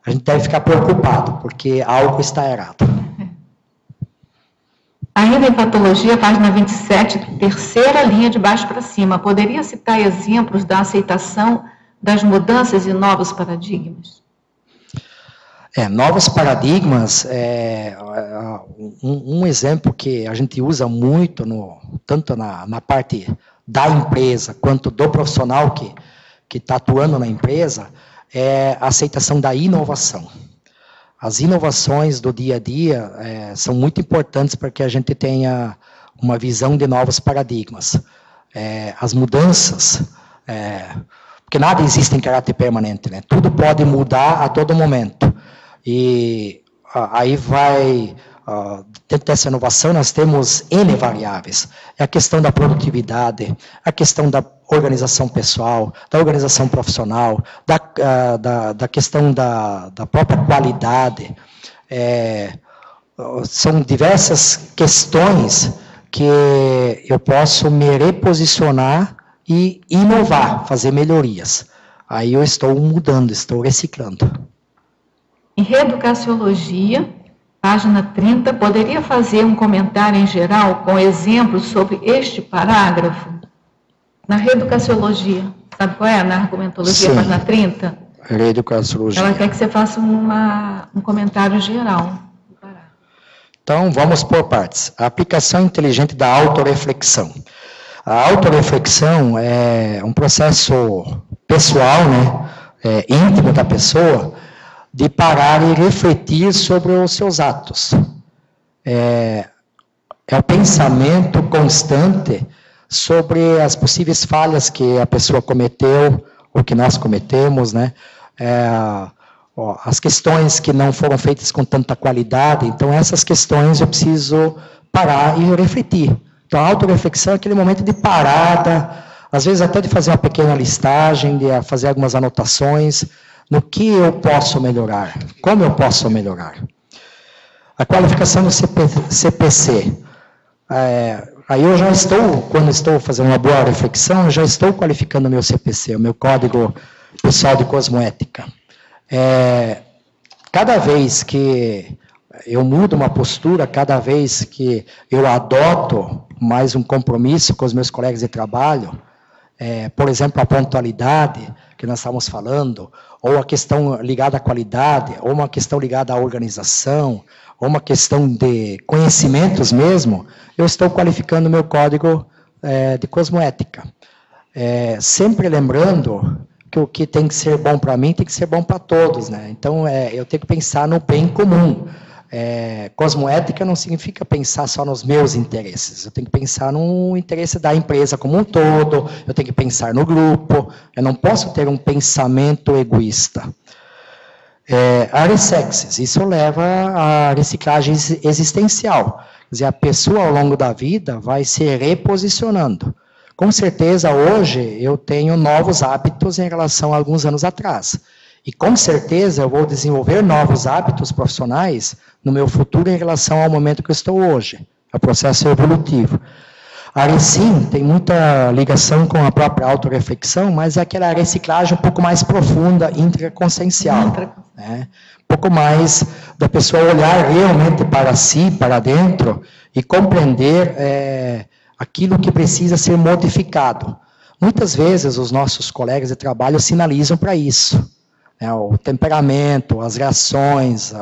a gente deve ficar preocupado, porque algo está errado. Ainda em patologia, página 27, terceira linha de baixo para cima. Poderia citar exemplos da aceitação das mudanças e novos paradigmas? Novos paradigmas, um exemplo que a gente usa muito, tanto na parte da empresa, quanto do profissional que está atuando na empresa, é a aceitação da inovação. As inovações do dia a dia são muito importantes para que a gente tenha uma visão de novos paradigmas. As mudanças, porque nada existe em caráter permanente, né? Tudo pode mudar a todo momento. E aí dentro dessa inovação nós temos N variáveis. É a questão da produtividade, a questão da organização pessoal, da organização profissional, da questão da própria qualidade. São diversas questões que eu posso me reposicionar e inovar, fazer melhorias. Aí eu estou mudando, estou reciclando. Em reeducaciologia, página 30, poderia fazer um comentário em geral com exemplos sobre este parágrafo? Na reeducaciologia, sabe qual é? Na argumentologia, sim, página 30? Reeducaciologia. Ela quer que você faça um comentário geral. Então, vamos por partes. A aplicação inteligente da autorreflexão. A autorreflexão é um processo pessoal, né, íntimo da pessoa, de parar e refletir sobre os seus atos. É o pensamento constante sobre as possíveis falhas que a pessoa cometeu, ou que nós cometemos, né? As questões que não foram feitas com tanta qualidade, então essas questões eu preciso parar e refletir. Então a autorreflexão é aquele momento de parada, às vezes até de fazer uma pequena listagem, de fazer algumas anotações, no que eu posso melhorar, como eu posso melhorar. A qualificação do CPC. Aí eu já estou, quando estou fazendo uma boa reflexão, eu já estou qualificando o meu CPC, o meu Código Pessoal de Cosmoética. Cada vez que eu mudo uma postura, cada vez que eu adoto mais um compromisso com os meus colegas de trabalho, por exemplo, a pontualidade que nós estamos falando, ou a questão ligada à qualidade, ou uma questão ligada à organização, ou uma questão de conhecimentos mesmo, eu estou qualificando o meu código de cosmoética. Sempre lembrando que o que tem que ser bom para mim tem que ser bom para todos, né? Então, eu tenho que pensar no bem comum. Cosmoética não significa pensar só nos meus interesses, eu tenho que pensar no interesse da empresa como um todo, eu tenho que pensar no grupo, eu não posso ter um pensamento egoísta. Aresexes, isso leva à reciclagem existencial, quer dizer, a pessoa ao longo da vida vai se reposicionando. Com certeza hoje eu tenho novos hábitos em relação a alguns anos atrás. E com certeza eu vou desenvolver novos hábitos profissionais no meu futuro em relação ao momento que eu estou hoje. É o processo evolutivo. Aí sim, tem muita ligação com a própria autorreflexão, mas é aquela reciclagem um pouco mais profunda, intraconsciencial. Né? Um pouco mais da pessoa olhar realmente para si, para dentro, e compreender aquilo que precisa ser modificado. Muitas vezes os nossos colegas de trabalho sinalizam para isso. O temperamento, as reações,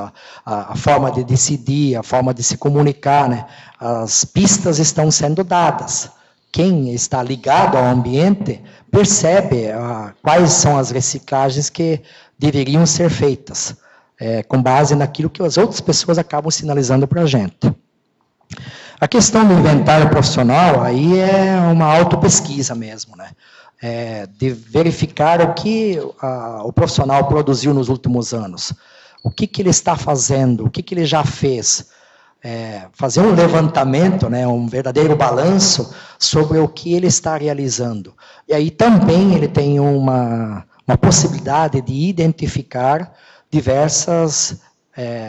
a forma de decidir, a forma de se comunicar, né? As pistas estão sendo dadas. Quem está ligado ao ambiente percebe quais são as reciclagens que deveriam ser feitas, com base naquilo que as outras pessoas acabam sinalizando para a gente. A questão do inventário profissional, aí é uma autopesquisa mesmo, né? De verificar o que o profissional produziu nos últimos anos, o que ele está fazendo, o que ele já fez, fazer um levantamento, né, um verdadeiro balanço sobre o que ele está realizando. E aí também ele tem uma possibilidade de identificar diversas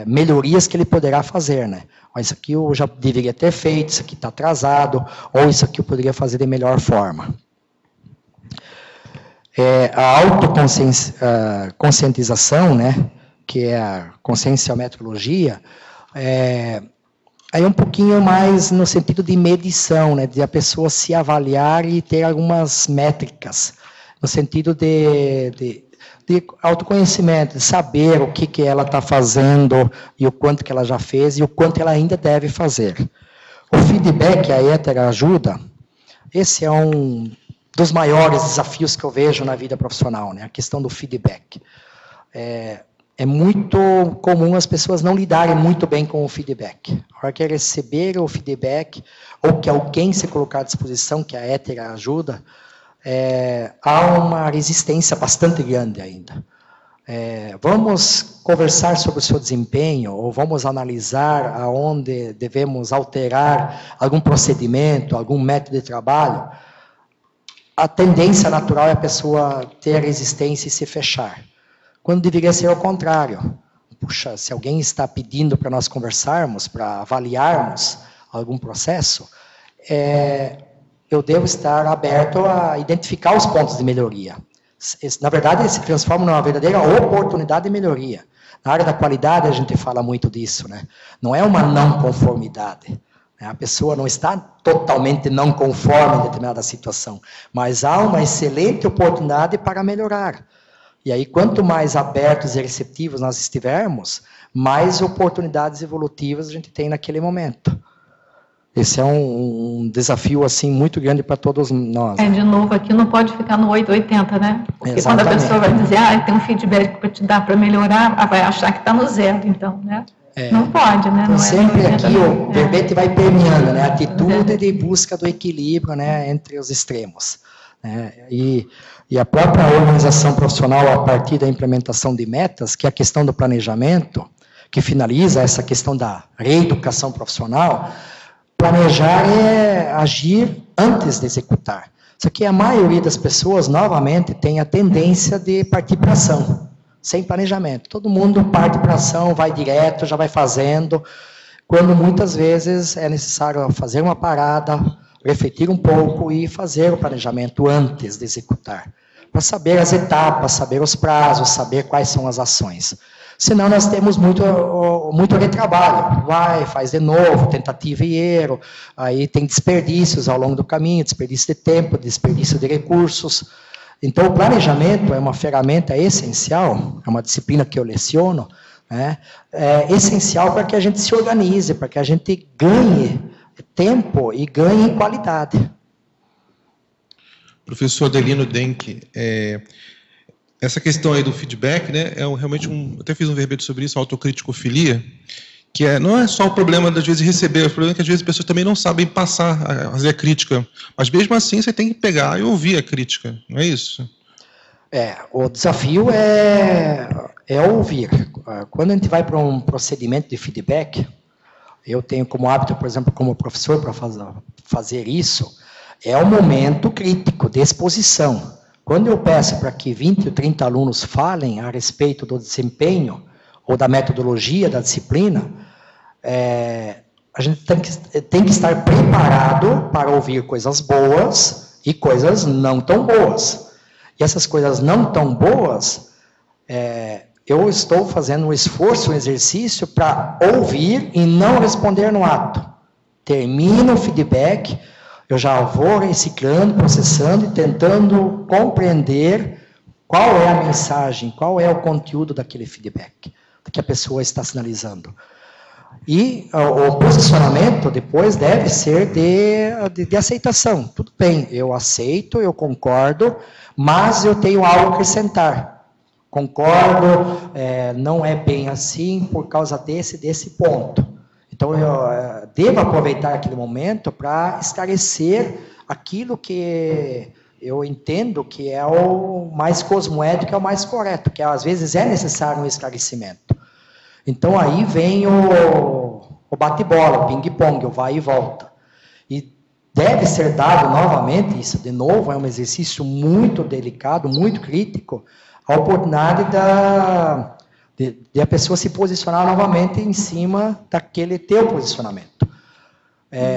melhorias que ele poderá fazer, né? Isso aqui eu já deveria ter feito, isso aqui está atrasado, ou isso aqui eu poderia fazer de melhor forma. A autoconscientização, né, que é a conscienciometrologia, aí é um pouquinho mais no sentido de medição, né, de a pessoa se avaliar e ter algumas métricas, no sentido de autoconhecimento, de saber o que ela está fazendo e o quanto que ela já fez e o quanto ela ainda deve fazer. O feedback, a heteroajuda, esse é um dos maiores desafios que eu vejo na vida profissional, né, a questão do feedback. É muito comum as pessoas não lidarem muito bem com o feedback. A hora que receber o feedback, ou que alguém se colocar à disposição, que a heteroajuda, há uma resistência bastante grande ainda. Vamos conversar sobre o seu desempenho, ou vamos analisar aonde devemos alterar algum procedimento, algum método de trabalho. A tendência natural é a pessoa ter resistência e se fechar. Quando deveria ser ao contrário. Puxa, se alguém está pedindo para nós conversarmos, para avaliarmos algum processo, eu devo estar aberto a identificar os pontos de melhoria. Na verdade, ele se transforma numa verdadeira oportunidade de melhoria. Na área da qualidade, a gente fala muito disso, né? Não é uma não conformidade. A pessoa não está totalmente não conforme em determinada situação, mas há uma excelente oportunidade para melhorar. E aí, quanto mais abertos e receptivos nós estivermos, mais oportunidades evolutivas a gente tem naquele momento. Esse é um desafio assim muito grande para todos nós. De novo, aqui não pode ficar no 880, né? Porque exatamente. Quando a pessoa vai dizer, tem um feedback para te dar para melhorar, ela vai achar que está no 0, então, né? Não pode, né? Então, sempre aqui o verbete vai permeando, né? A atitude de busca do equilíbrio, né, entre os extremos. Né? E a própria organização profissional, a partir da implementação de metas, que é a questão do planejamento, que finaliza essa questão da reeducação profissional, planejar é agir antes de executar. Só que a maioria das pessoas, novamente, tem a tendência de partir para a ação, sem planejamento. Todo mundo parte para a ação, vai direto, já vai fazendo, quando muitas vezes é necessário fazer uma parada, refletir um pouco e fazer o planejamento antes de executar, para saber as etapas, saber os prazos, saber quais são as ações. Senão nós temos muito retrabalho, vai, faz de novo, tentativa e erro, aí tem desperdícios ao longo do caminho, desperdício de tempo, desperdício de recursos. Então o planejamento é uma ferramenta essencial, é uma disciplina que eu leciono, né, é essencial para que a gente se organize, para que a gente ganhe tempo e ganhe em qualidade. Professor Adelino Denk, essa questão aí do feedback, né, realmente até fiz um verbete sobre isso, autocriticofilia, que não é só o problema, às vezes, de receber, o problema é que, às vezes, as pessoas também não sabem fazer a crítica, mas, mesmo assim, você tem que pegar e ouvir a crítica, não é isso? O desafio é ouvir. Quando a gente vai para um procedimento de feedback, eu tenho como hábito, por exemplo, como professor, para fazer isso, é um momento crítico de exposição. Quando eu peço para que 20 ou 30 alunos falem a respeito do desempenho ou da metodologia da disciplina, a gente tem que estar preparado para ouvir coisas boas e coisas não tão boas. E essas coisas não tão boas, eu estou fazendo um esforço, um exercício para ouvir e não responder no ato. Termino o feedback, eu já vou reciclando, processando e tentando compreender qual é a mensagem, qual é o conteúdo daquele feedback que a pessoa está sinalizando. E o posicionamento depois deve ser de aceitação. Tudo bem, eu aceito, eu concordo, mas eu tenho algo a acrescentar. Concordo, não é bem assim por causa desse ponto. Então, eu devo aproveitar aquele momento para esclarecer aquilo que eu entendo que é o mais cosmoético, é o mais correto, que às vezes é necessário um esclarecimento. Então, aí vem o o bate-bola, o ping-pong, o vai e volta. E deve ser dado novamente, isso de novo é um exercício muito delicado, muito crítico, a oportunidade de a pessoa se posicionar novamente em cima daquele teu posicionamento.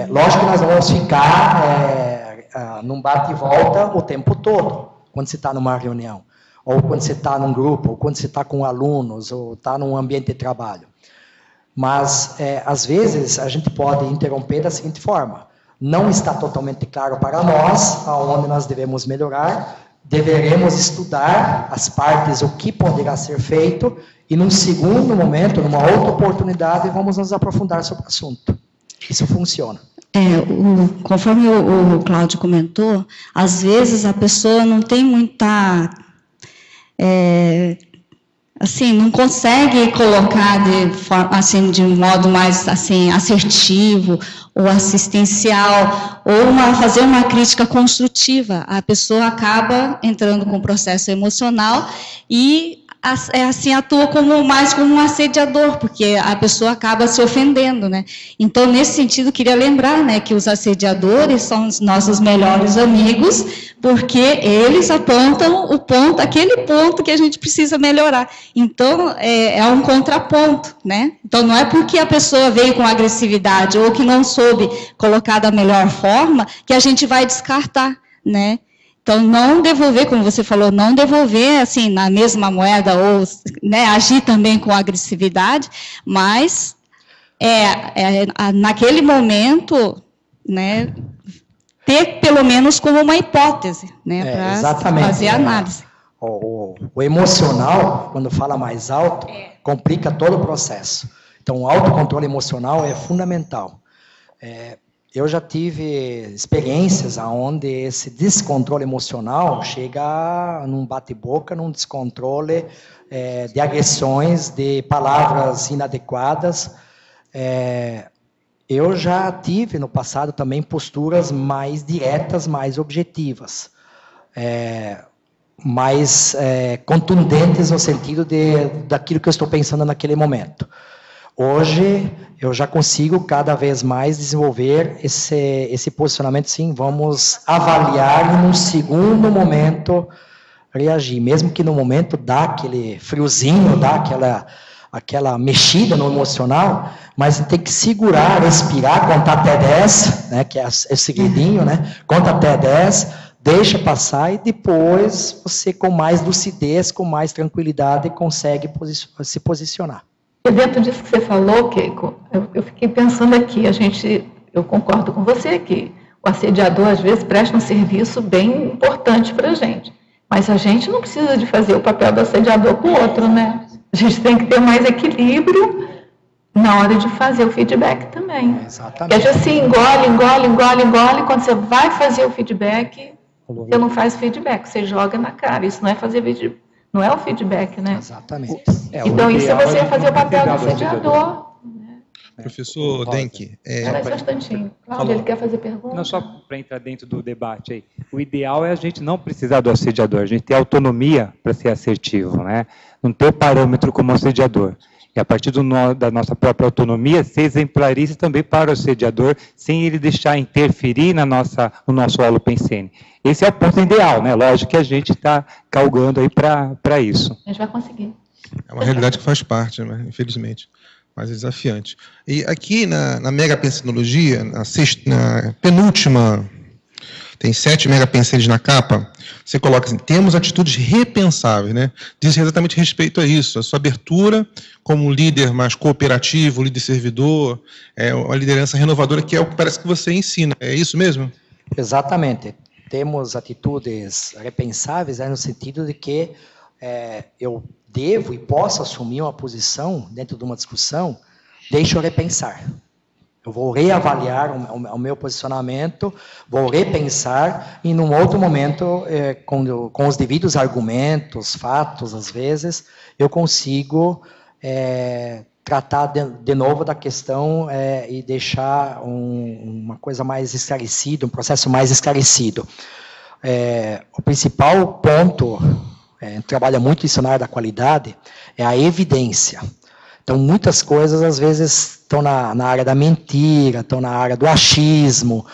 Lógico que nós não vamos ficar num bate e volta o tempo todo, quando você está numa reunião, ou quando você está num grupo, ou quando você está com alunos, ou está num ambiente de trabalho. Mas, às vezes, a gente pode interromper da seguinte forma: não está totalmente claro para nós aonde nós devemos melhorar, deveremos estudar as partes, o que poderá ser feito, e num segundo momento, numa outra oportunidade, vamos nos aprofundar sobre o assunto. Isso funciona. Conforme o Cláudio comentou, às vezes a pessoa não tem muita... assim, não consegue colocar de um modo mais assim, assertivo ou assistencial, ou fazer uma crítica construtiva. A pessoa acaba entrando com um processo emocional e assim atua mais como um assediador, porque a pessoa acaba se ofendendo, né? Então, nesse sentido, queria lembrar, né, que os assediadores são os nossos melhores amigos, porque eles apontam aquele ponto que a gente precisa melhorar. Então, é um contraponto, né? Então, não é porque a pessoa veio com agressividade ou que não soube colocar da melhor forma que a gente vai descartar, né? Então, não devolver, como você falou, não devolver assim na mesma moeda ou, né, agir também com agressividade, mas naquele momento, né, ter pelo menos como uma hipótese, né, para fazer a análise. O emocional, quando fala mais alto, complica todo o processo. Então, o autocontrole emocional é fundamental. Eu já tive experiências onde esse descontrole emocional chega num bate-boca, num descontrole de agressões, de palavras inadequadas. Eu já tive no passado também posturas mais diretas, mais objetivas, mais contundentes no sentido daquilo que eu estou pensando naquele momento. Hoje, eu já consigo cada vez mais desenvolver esse posicionamento, sim, vamos avaliar e num segundo momento reagir, mesmo que no momento dá aquele friozinho, dá aquela mexida no emocional, mas tem que segurar, respirar, contar até 10, né, que é o segredinho, né, conta até 10, deixa passar e depois você com mais lucidez, com mais tranquilidade, consegue se posicionar. Dentro disso que você falou, Keiko, eu fiquei pensando aqui, eu concordo com você que o assediador, às vezes, presta um serviço bem importante para a gente, mas a gente não precisa de fazer o papel do assediador com o outro, né? A gente tem que ter mais equilíbrio na hora de fazer o feedback também. Exatamente. Porque a gente assim, engole, quando você vai fazer o feedback, você não faz feedback, você joga na cara, isso não é fazer feedback. Não é o feedback, né? Exatamente. Então, isso é você fazer o papel do assediador. Professor Denk. Só um instantinho. Cláudio, ele quer fazer pergunta? Não, só para entrar dentro do debate aí. O ideal é a gente não precisar do assediador, a gente ter autonomia para ser assertivo, né? Não ter o parâmetro como assediador. E a partir da nossa própria autonomia, ser exemplarista também para o assediador, sem ele deixar interferir no nosso holopensene. Esse é o ponto ideal, né? Lógico que a gente está calgando aí para isso. A gente vai conseguir. É uma realidade que faz parte, né? Infelizmente, mas é desafiante. E aqui na megapensenologia, na penúltima, tem 7 megapensenes na capa, você coloca assim, temos atitudes repensáveis, né? Diz exatamente respeito a isso, a sua abertura como líder mais cooperativo, líder servidor, uma liderança renovadora, que é o que parece que você ensina. É isso mesmo? Exatamente. Temos atitudes repensáveis, no sentido de que eu devo e posso assumir uma posição dentro de uma discussão, deixa eu repensar. Eu vou reavaliar o meu posicionamento, vou repensar e, num outro momento, com os devidos argumentos, fatos, às vezes, eu consigo tratar de novo da questão e deixar uma coisa mais esclarecida, um processo mais esclarecido. O principal ponto, trabalha muito isso na área da qualidade, é a evidência. Então, muitas coisas, às vezes, estão na área da mentira, estão na área do achismo,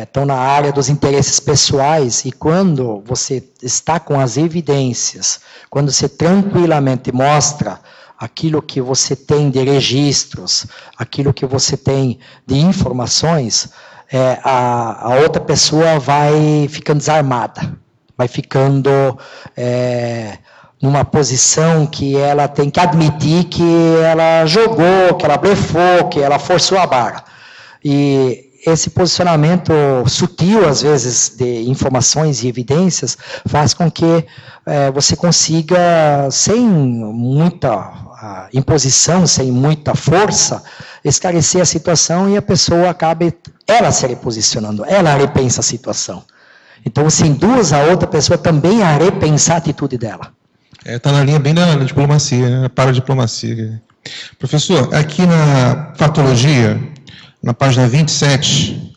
estão na área dos interesses pessoais, e quando você está com as evidências, quando você tranquilamente mostra aquilo que você tem de registros, aquilo que você tem de informações, a outra pessoa vai ficando desarmada, vai ficando numa posição que ela tem que admitir que ela jogou, que ela blefou, que ela forçou a barra. E esse posicionamento sutil, às vezes, de informações e evidências, faz com que você consiga, sem muita imposição, sem muita força, esclarecer a situação e a pessoa acabe, ela se reposicionando, ela repensa a situação. Então, você induz a outra pessoa também a repensar a atitude dela. Está na linha bem da diplomacia, né? Paradiplomacia. Professor, aqui na patologia, na página 27,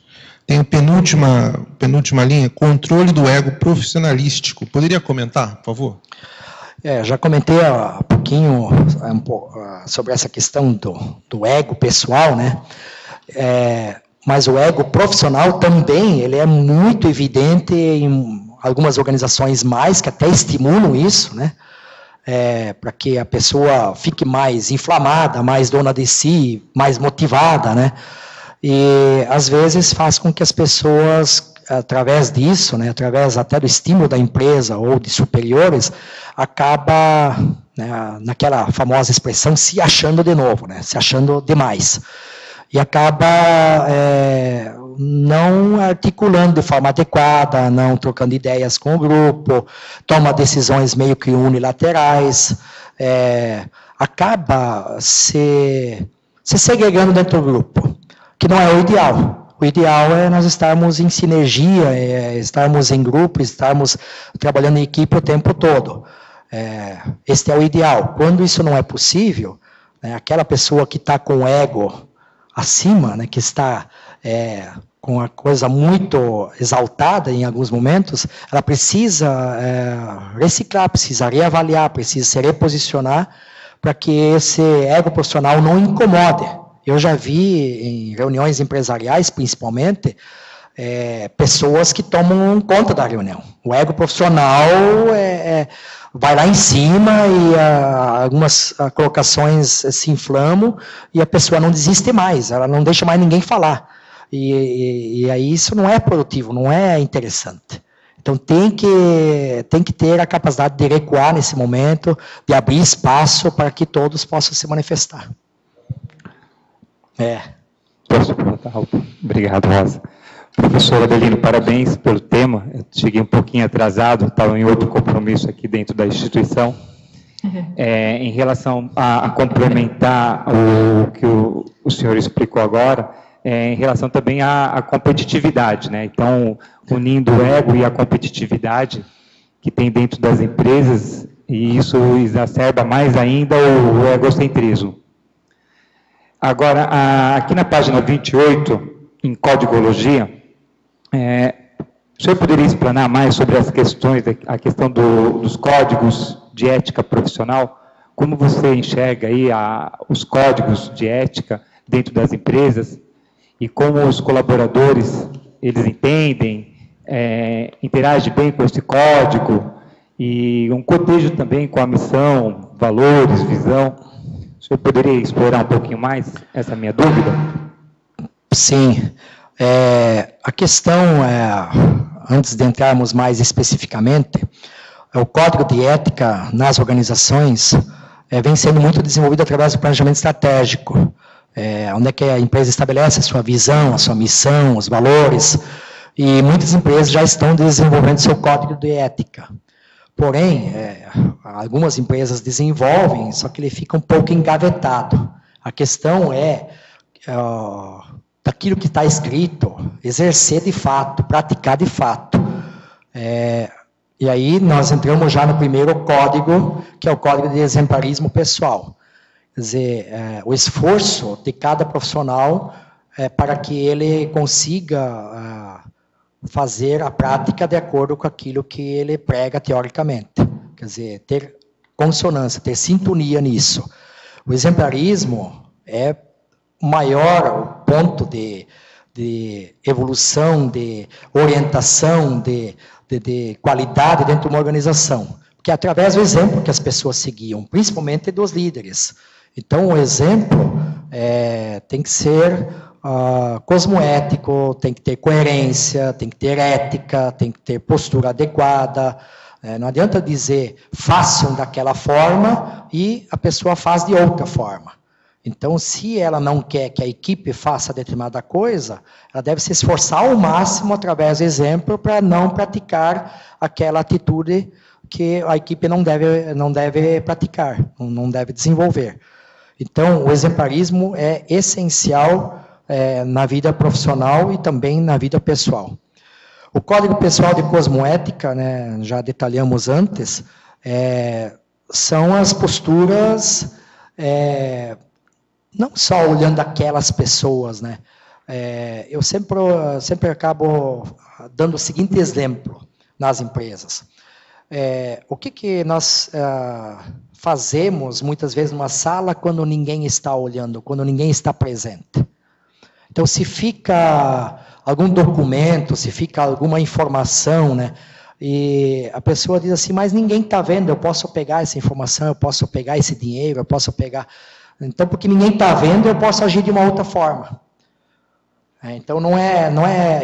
tem a penúltima linha, controle do ego profissionalístico. Poderia comentar, por favor? Já comentei há pouquinho sobre essa questão do ego pessoal, né? Mas o ego profissional também, ele é muito evidente em algumas organizações mais, que até estimulam isso, né? Para que a pessoa fique mais inflamada, mais dona de si, mais motivada, né? E, às vezes, faz com que as pessoas, através disso, né, através até do estímulo da empresa ou de superiores, acaba, né, naquela famosa expressão, se achando de novo, né, se achando demais. E acaba não articulando de forma adequada, não trocando ideias com o grupo, toma decisões meio que unilaterais, acaba se segregando dentro do grupo, que não é o ideal. O ideal é nós estarmos em sinergia, estarmos em grupo, estarmos trabalhando em equipe o tempo todo. Este é o ideal. Quando isso não é possível, né, aquela pessoa que está com o ego acima, né, que está com a coisa muito exaltada em alguns momentos, ela precisa reciclar, precisa reavaliar, precisa se reposicionar para que esse ego profissional não incomode. Eu já vi em reuniões empresariais, principalmente, pessoas que tomam conta da reunião. O ego profissional vai lá em cima e algumas colocações se inflamam e a pessoa não desiste mais, ela não deixa mais ninguém falar. E aí isso não é produtivo, não é interessante. Então tem que ter a capacidade de recuar nesse momento, de abrir espaço para que todos possam se manifestar. Posso perguntar? Obrigado, Rosa. Professor Adelino, parabéns pelo tema. Eu cheguei um pouquinho atrasado, estava em outro compromisso aqui dentro da instituição. Em relação a complementar o que o senhor explicou agora, em relação também à competitividade, né? Então, unindo o ego e a competitividade que tem dentro das empresas, e isso exacerba mais ainda o egocentrismo. Agora, aqui na página 28, em Códigologia, o senhor poderia explanar mais sobre as questões, a questão dos códigos de ética profissional? Como você enxerga aí os códigos de ética dentro das empresas e como os colaboradores, eles entendem, interagem bem com esse código e um cotejo também com a missão, valores, visão? O senhor poderia explorar um pouquinho mais essa minha dúvida? Sim. A questão, antes de entrarmos mais especificamente, o código de ética nas organizações vem sendo muito desenvolvido através do planejamento estratégico, onde é que a empresa estabelece a sua visão, a sua missão, os valores, e muitas empresas já estão desenvolvendo seu código de ética. Porém, algumas empresas desenvolvem, só que ele fica um pouco engavetado. A questão daquilo que está escrito, exercer de fato, praticar de fato. E aí nós entramos já no primeiro código, que é o código de exemplarismo pessoal. Quer dizer, o esforço de cada profissional para que ele consiga fazer a prática de acordo com aquilo que ele prega teoricamente. Quer dizer, ter consonância, ter sintonia nisso. O exemplarismo é o maior ponto de evolução, de orientação, de qualidade dentro de uma organização. Porque é através do exemplo que as pessoas seguiam, principalmente dos líderes. Então, o exemplo tem que ser cosmoético, tem que ter coerência, tem que ter ética, tem que ter postura adequada. Não adianta dizer, façam daquela forma e a pessoa faz de outra forma. Então, se ela não quer que a equipe faça determinada coisa, ela deve se esforçar ao máximo através do exemplo para não praticar aquela atitude que a equipe não deve praticar, não deve desenvolver. Então, o exemplarismo é essencial na vida profissional e também na vida pessoal. O Código Pessoal de Cosmoética, né, já detalhamos antes, são as posturas, não só olhando aquelas pessoas, né? Eu sempre acabo dando o seguinte exemplo nas empresas. O que nós fazemos, muitas vezes, numa sala, quando ninguém está olhando, quando ninguém está presente? Então, se fica algum documento, se fica alguma informação, né, e a pessoa diz assim, mas ninguém está vendo, eu posso pegar essa informação, eu posso pegar esse dinheiro, eu posso pegar... Então, porque ninguém está vendo, eu posso agir de uma outra forma. Então,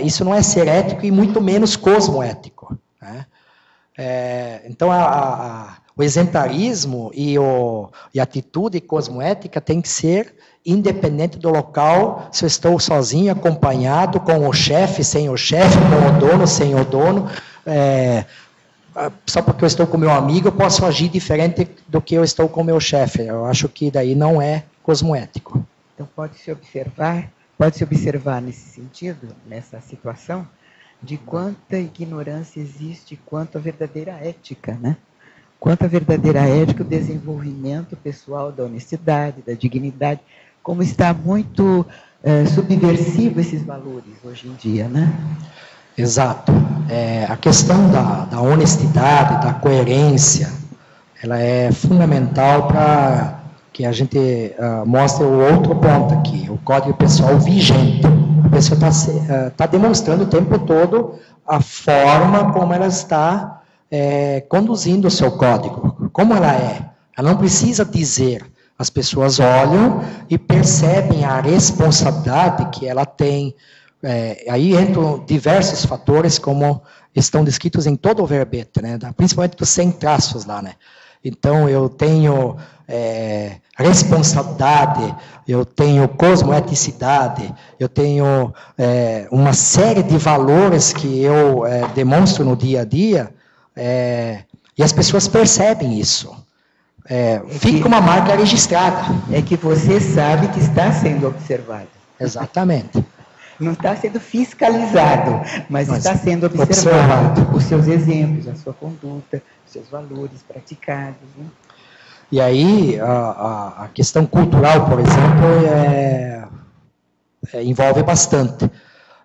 isso não é ser ético e muito menos cosmoético, né? Então, o exemplarismo e a atitude cosmoética tem que ser independente do local, se eu estou sozinho, acompanhado, com o chefe, sem o chefe, com o dono, sem o dono, só porque eu estou com meu amigo, eu posso agir diferente do que eu estou com meu chefe. Eu acho que daí não é cosmoético. Então pode-se observar nesse sentido, nessa situação, de quanta ignorância existe, quanto a verdadeira ética, né? Quanto a verdadeira ética, o desenvolvimento pessoal da honestidade, da dignidade, como está muito subversivo esses valores hoje em dia, né? Exato. A questão da honestidade, da coerência, ela é fundamental para que a gente mostre o outro ponto aqui, o Código Pessoal vigente. A pessoa está demonstrando o tempo todo a forma como ela está conduzindo o seu código, como ela é. Ela não precisa dizer, as pessoas olham e percebem a responsabilidade que ela tem. Aí entram diversos fatores, como estão descritos em todo o verbete, né? Principalmente dos 100 traços lá, né? Então, eu tenho responsabilidade, eu tenho cosmoeticidade, eu tenho uma série de valores que eu demonstro no dia a dia, e as pessoas percebem isso. Fica uma marca registrada. É que você sabe que está sendo observado. Exatamente. Não está sendo fiscalizado, mas está sendo observado. Os seus exemplos, a sua conduta, os seus valores praticados. Né? E aí, a questão cultural, por exemplo, envolve bastante.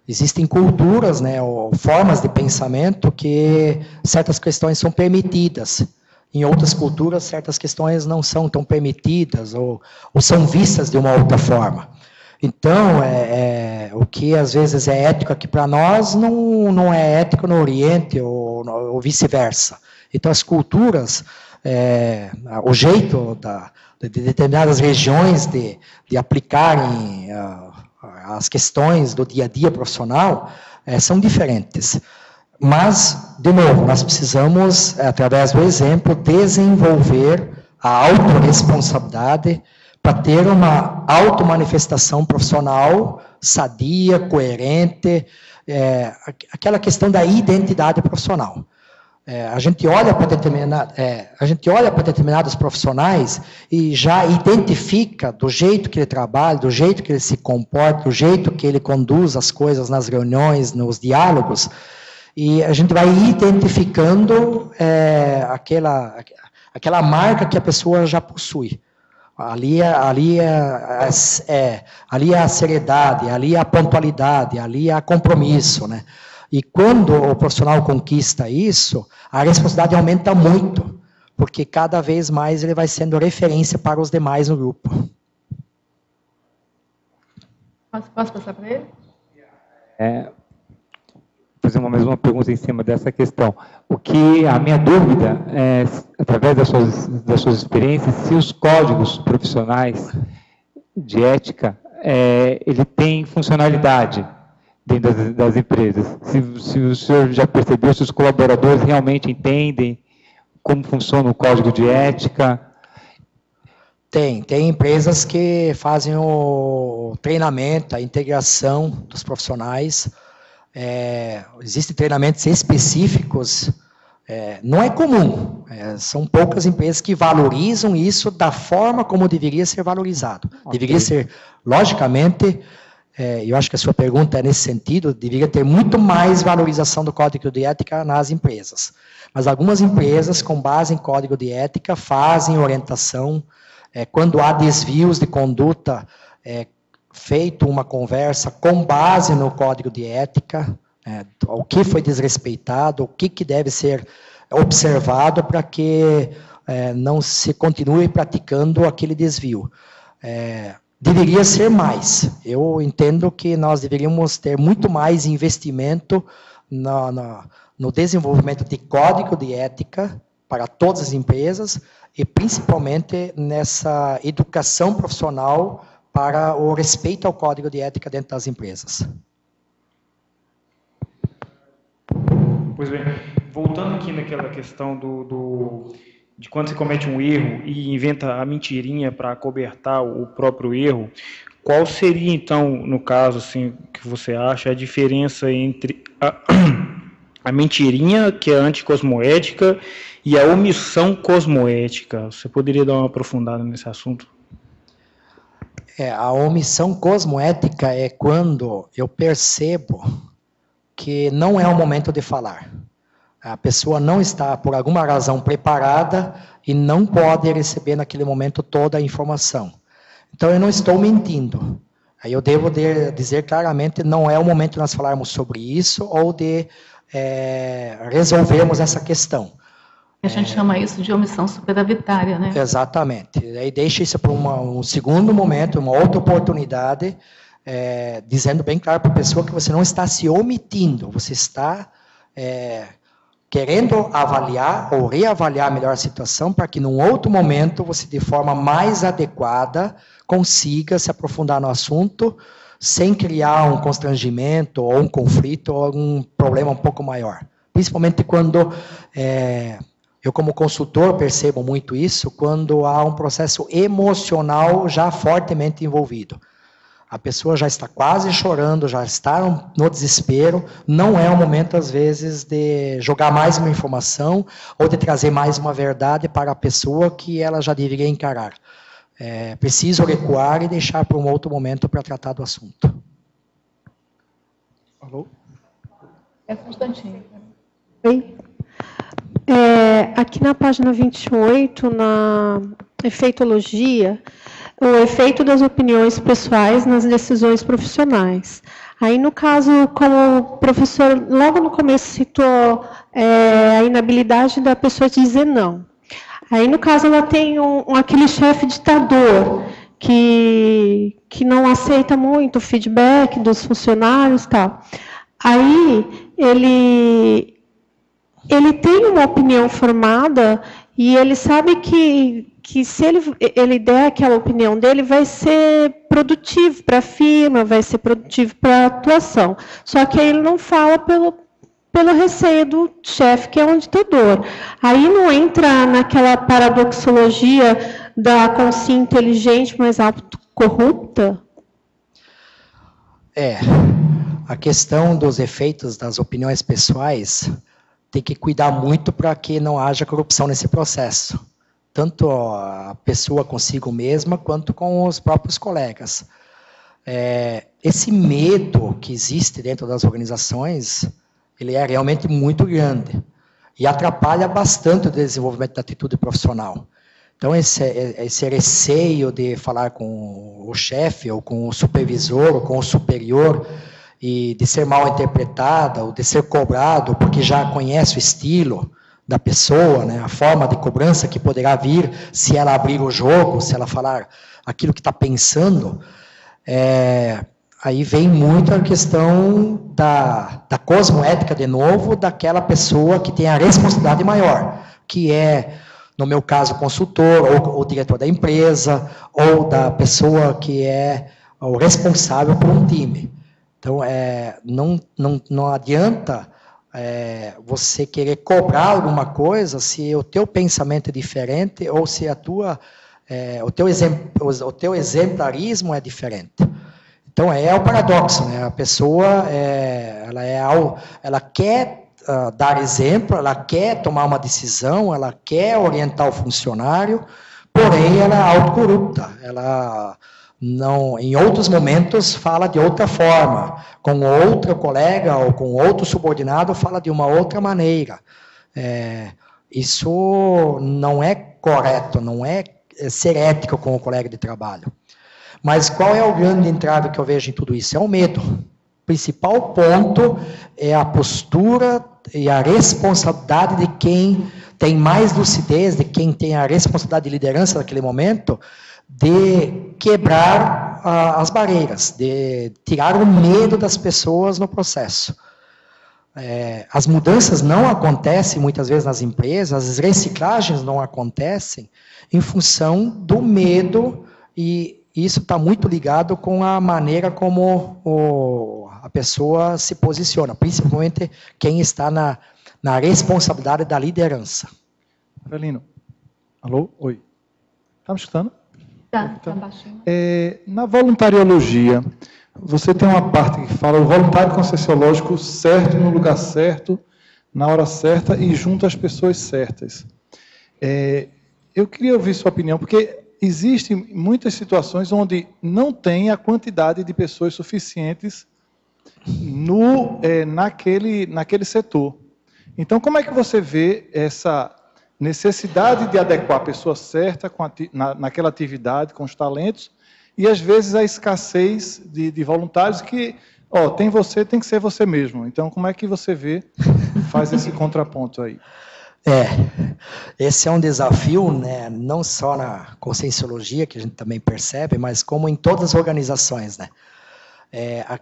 Existem culturas, né, ou formas de pensamento que certas questões são permitidas. Em outras culturas, certas questões não são tão permitidas ou são vistas de uma outra forma. Então, o que às vezes é ético aqui para nós, não é ético no Oriente ou vice-versa. Então, as culturas, o jeito de determinadas regiões de aplicarem as questões do dia a dia profissional são diferentes. Mas, de novo, nós precisamos, através do exemplo, desenvolver a autorresponsabilidade para ter uma automanifestação profissional sadia, coerente, aquela questão da identidade profissional. A gente olha para determinados profissionais e já identifica do jeito que ele trabalha, do jeito que ele se comporta, do jeito que ele conduz as coisas nas reuniões, nos diálogos, e a gente vai identificando aquela marca que a pessoa já possui. Ali é a seriedade, ali é a pontualidade, ali é o compromisso, né? E quando o profissional conquista isso, a responsabilidade aumenta muito, porque cada vez mais ele vai sendo referência para os demais no grupo. Posso passar para ele? Vou fazer mais uma pergunta em cima dessa questão. A minha dúvida é, através das suas experiências, se os códigos profissionais de ética, ele tem funcionalidade dentro das empresas. Se o senhor já percebeu, se os colaboradores realmente entendem como funciona o código de ética. Tem empresas que fazem o treinamento, a integração dos profissionais. Existem treinamentos específicos, não é comum, são poucas empresas que valorizam isso da forma como deveria ser valorizado. Okay. Deveria ser, logicamente, eu acho que a sua pergunta é nesse sentido, deveria ter muito mais valorização do código de ética nas empresas. Mas algumas empresas, com base em código de ética, fazem orientação. Quando há desvios de conduta, feito uma conversa com base no código de ética, o que foi desrespeitado, o que deve ser observado para que não se continue praticando aquele desvio. Deveria ser mais. Eu entendo que nós deveríamos ter muito mais investimento no desenvolvimento de código de ética para todas as empresas e principalmente nessa educação profissional para o respeito ao código de ética dentro das empresas. Pois bem, voltando aqui naquela questão de quando você comete um erro e inventa a mentirinha para acobertar o próprio erro, qual seria, então, no caso, assim, que você acha a diferença entre a mentirinha, que é anticosmoética, e a omissão cosmoética? Você poderia dar uma aprofundada nesse assunto? A omissão cosmoética é quando eu percebo que não é o momento de falar. A pessoa não está, por alguma razão, preparada e não pode receber naquele momento toda a informação. Então, eu não estou mentindo. Aí eu devo dizer claramente, não é o momento de nós falarmos sobre isso ou de resolvermos essa questão. A gente chama isso de omissão superavitária, né? Exatamente. Aí deixa isso para um segundo momento, uma outra oportunidade, dizendo bem claro para a pessoa que você não está se omitindo, você está querendo avaliar ou reavaliar melhor a situação para que, num outro momento, você, de forma mais adequada, consiga se aprofundar no assunto sem criar um constrangimento ou um conflito ou algum problema um pouco maior. Principalmente quando... eu, como consultor, percebo muito isso quando há um processo emocional já fortemente envolvido. A pessoa já está quase chorando, já está no desespero, não é o momento, às vezes, de jogar mais uma informação ou de trazer mais uma verdade para a pessoa que ela já deveria encarar. Preciso recuar e deixar para um outro momento para tratar do assunto. Alô? Um instantinho. Oi? Aqui na página 28, na efeitologia, o efeito das opiniões pessoais nas decisões profissionais. Aí, no caso, como o professor logo no começo citou a inabilidade da pessoa dizer não. Aí, no caso, ela tem aquele chefe ditador que não aceita muito o feedback dos funcionários e tal. Aí, ele tem uma opinião formada e ele sabe que se ele der aquela opinião dele, vai ser produtivo para a firma, vai ser produtivo para a atuação. Só que aí ele não fala pelo receio do chefe, que é um ditador. Aí não entra naquela paradoxologia da consciência inteligente, mas autocorrupta? A questão dos efeitos das opiniões pessoais tem que cuidar muito para que não haja corrupção nesse processo. Tanto a pessoa consigo mesma, quanto com os próprios colegas. Esse medo que existe dentro das organizações, ele é realmente muito grande. E atrapalha bastante o desenvolvimento da atitude profissional. Então, esse receio de falar com o chefe, ou com o supervisor, ou com o superior, e de ser mal interpretada, ou de ser cobrado, porque já conhece o estilo, da pessoa, né, a forma de cobrança que poderá vir se ela abrir o jogo, se ela falar aquilo que está pensando, aí vem muito a questão da cosmoética, de novo, daquela pessoa que tem a responsabilidade maior, que é, no meu caso, consultor, ou o diretor da empresa, ou da pessoa que é o responsável por um time. Então, não adianta você querer cobrar alguma coisa se o teu pensamento é diferente ou se o teu exemplarismo é diferente. Então, é o paradoxo, né? A pessoa, ela quer dar exemplo, ela quer tomar uma decisão, ela quer orientar o funcionário, porém, ela é autocorrupta, ela não, em outros momentos, fala de outra forma, com outro colega ou com outro subordinado, fala de uma outra maneira. Isso não é correto, não é ser ético com o colega de trabalho. Mas qual é o grande entrave que eu vejo em tudo isso? É o medo. O principal ponto é a postura e a responsabilidade de quem tem mais lucidez, de quem tem a responsabilidade de liderança naquele momento, de quebrar as barreiras, de tirar o medo das pessoas no processo. As mudanças não acontecem muitas vezes nas empresas, as reciclagens não acontecem em função do medo, e isso está muito ligado com a maneira como a pessoa se posiciona, principalmente quem está na responsabilidade da liderança. Avelino, alô? Oi. Está me escutando? Está baixinho. Na voluntariologia, você tem uma parte que fala o voluntário conscienciológico certo, no lugar certo, na hora certa e junto às pessoas certas. Eu queria ouvir sua opinião, porque existem muitas situações onde não tem a quantidade de pessoas suficientes naquele setor. Então, como é que você vê essa necessidade de adequar a pessoa certa naquela atividade, com os talentos, e às vezes a escassez de voluntários que, tem que ser você mesmo. Então, como é que você faz esse contraponto aí? Esse é um desafio, né, não só na conscienciologia, que a gente também percebe, mas como em todas as organizações, né?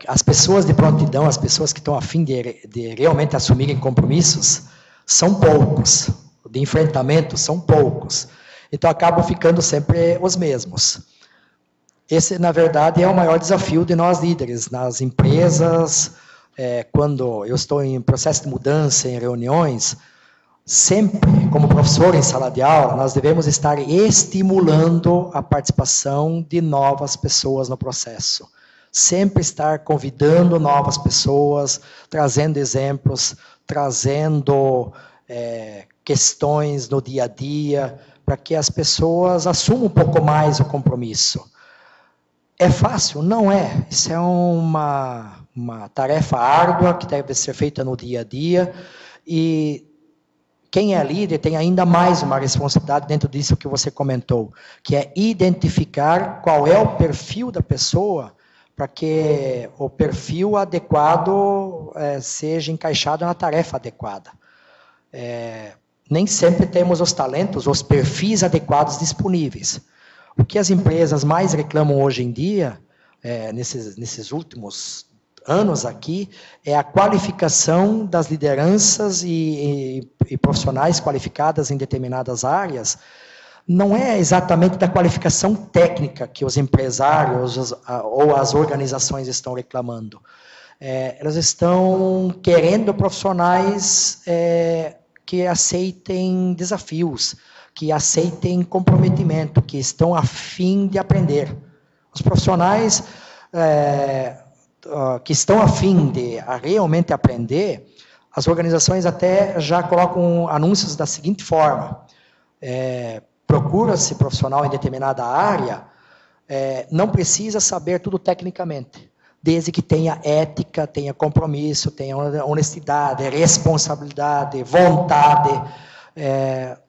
As pessoas de prontidão, as pessoas que estão a fim de realmente assumirem compromissos, são poucos. De enfrentamento, são poucos. Então, acabam ficando sempre os mesmos. Esse, na verdade, é o maior desafio de nós líderes, nas empresas, quando eu estou em processo de mudança, em reuniões, sempre, como professor em sala de aula, nós devemos estar estimulando a participação de novas pessoas no processo. Sempre estar convidando novas pessoas, trazendo exemplos, trazendo questões no dia a dia, para que as pessoas assumam um pouco mais o compromisso. É fácil? Não é. Isso é uma tarefa árdua que deve ser feita no dia a dia, e quem é líder tem ainda mais uma responsabilidade dentro disso que você comentou, que é identificar qual é o perfil da pessoa, para que o perfil adequado seja encaixado na tarefa adequada. Nem sempre temos os talentos, os perfis adequados disponíveis. O que as empresas mais reclamam hoje em dia, nesses últimos anos aqui, é a qualificação das lideranças e profissionais qualificadas em determinadas áreas. Não é exatamente da qualificação técnica que os empresários ou as organizações estão reclamando. Elas estão querendo profissionais que aceitem desafios, que aceitem comprometimento, que estão a fim de aprender. Os profissionais que estão a fim de realmente aprender, as organizações até já colocam anúncios da seguinte forma: procura-se profissional em determinada área, não precisa saber tudo tecnicamente, desde que tenha ética, tenha compromisso, tenha honestidade, responsabilidade, vontade.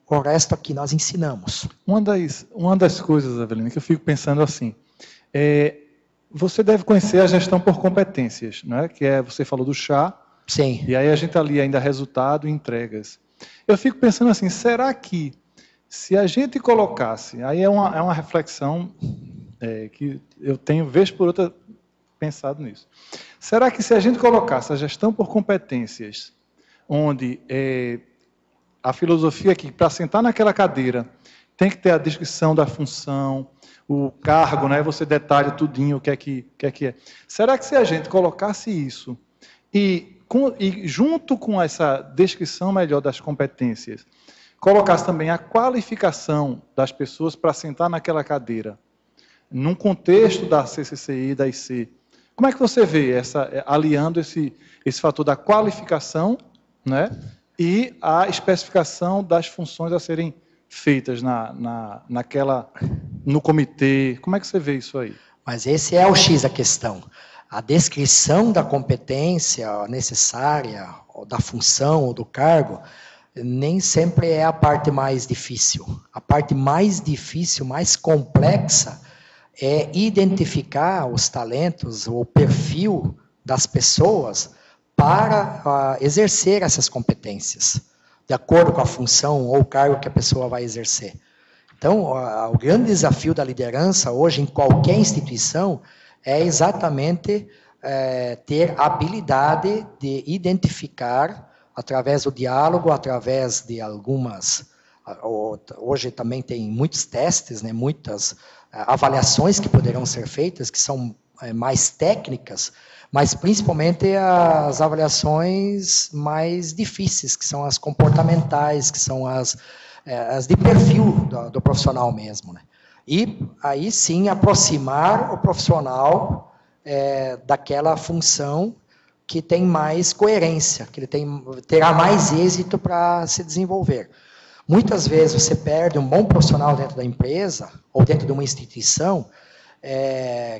O resto aqui nós ensinamos. Uma das coisas, Avelino, que eu fico pensando assim, você deve conhecer a gestão por competências, não é? Que você falou do chá. Sim. E aí a gente ali ainda resultado e entregas. Eu fico pensando assim, será que se a gente colocasse, aí é uma reflexão que eu tenho, vez por outra, pensado nisso. Será que se a gente colocasse a gestão por competências, onde a filosofia aqui, para sentar naquela cadeira, tem que ter a descrição da função, o cargo, né? Você detalha tudinho o que é que é. Será que se a gente colocasse isso e junto com essa descrição melhor das competências, colocasse também a qualificação das pessoas para sentar naquela cadeira, num contexto da CCCI e da IC, como é que você vê aliando esse fator da qualificação, né, e a especificação das funções a serem feitas no comitê? Como é que você vê isso aí? Mas esse é o X da questão. A descrição da competência necessária, ou da função, ou do cargo, nem sempre é a parte mais difícil. A parte mais difícil, mais complexa, é identificar os talentos, o perfil das pessoas para exercer essas competências, de acordo com a função ou o cargo que a pessoa vai exercer. Então, o grande desafio da liderança hoje em qualquer instituição é exatamente ter a habilidade de identificar, através do diálogo, através de algumas... Hoje também tem muitos testes, né, muitas avaliações que poderão ser feitas, que são mais técnicas, mas principalmente as avaliações mais difíceis, que são as comportamentais, que são as de perfil do profissional mesmo, né? E aí sim aproximar o profissional daquela função que tem mais coerência, que ele terá mais êxito para se desenvolver. Muitas vezes você perde um bom profissional dentro da empresa, ou dentro de uma instituição,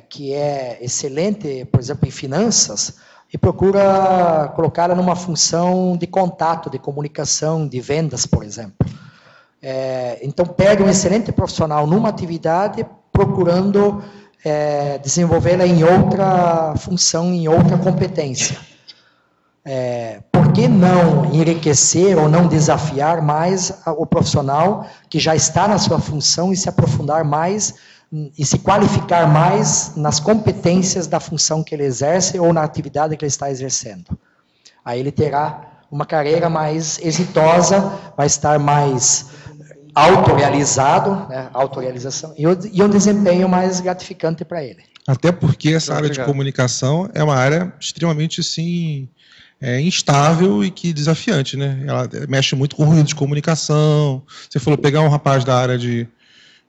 que é excelente, por exemplo, em finanças, e procura colocá-la numa função de contato, de comunicação, de vendas, por exemplo. Então, perde um excelente profissional numa atividade, procurando desenvolvê-la em outra função, em outra competência. Por que não enriquecer ou não desafiar mais o profissional que já está na sua função e se aprofundar mais e se qualificar mais nas competências da função que ele exerce ou na atividade que ele está exercendo? Aí ele terá uma carreira mais exitosa, vai estar mais autorrealizado, né, autorrealização, e um desempenho mais gratificante para ele. Até porque essa área de comunicação é uma área extremamente, assim, instável e que desafiante, né? Ela mexe muito com o ruído de comunicação. Você falou pegar um rapaz da área de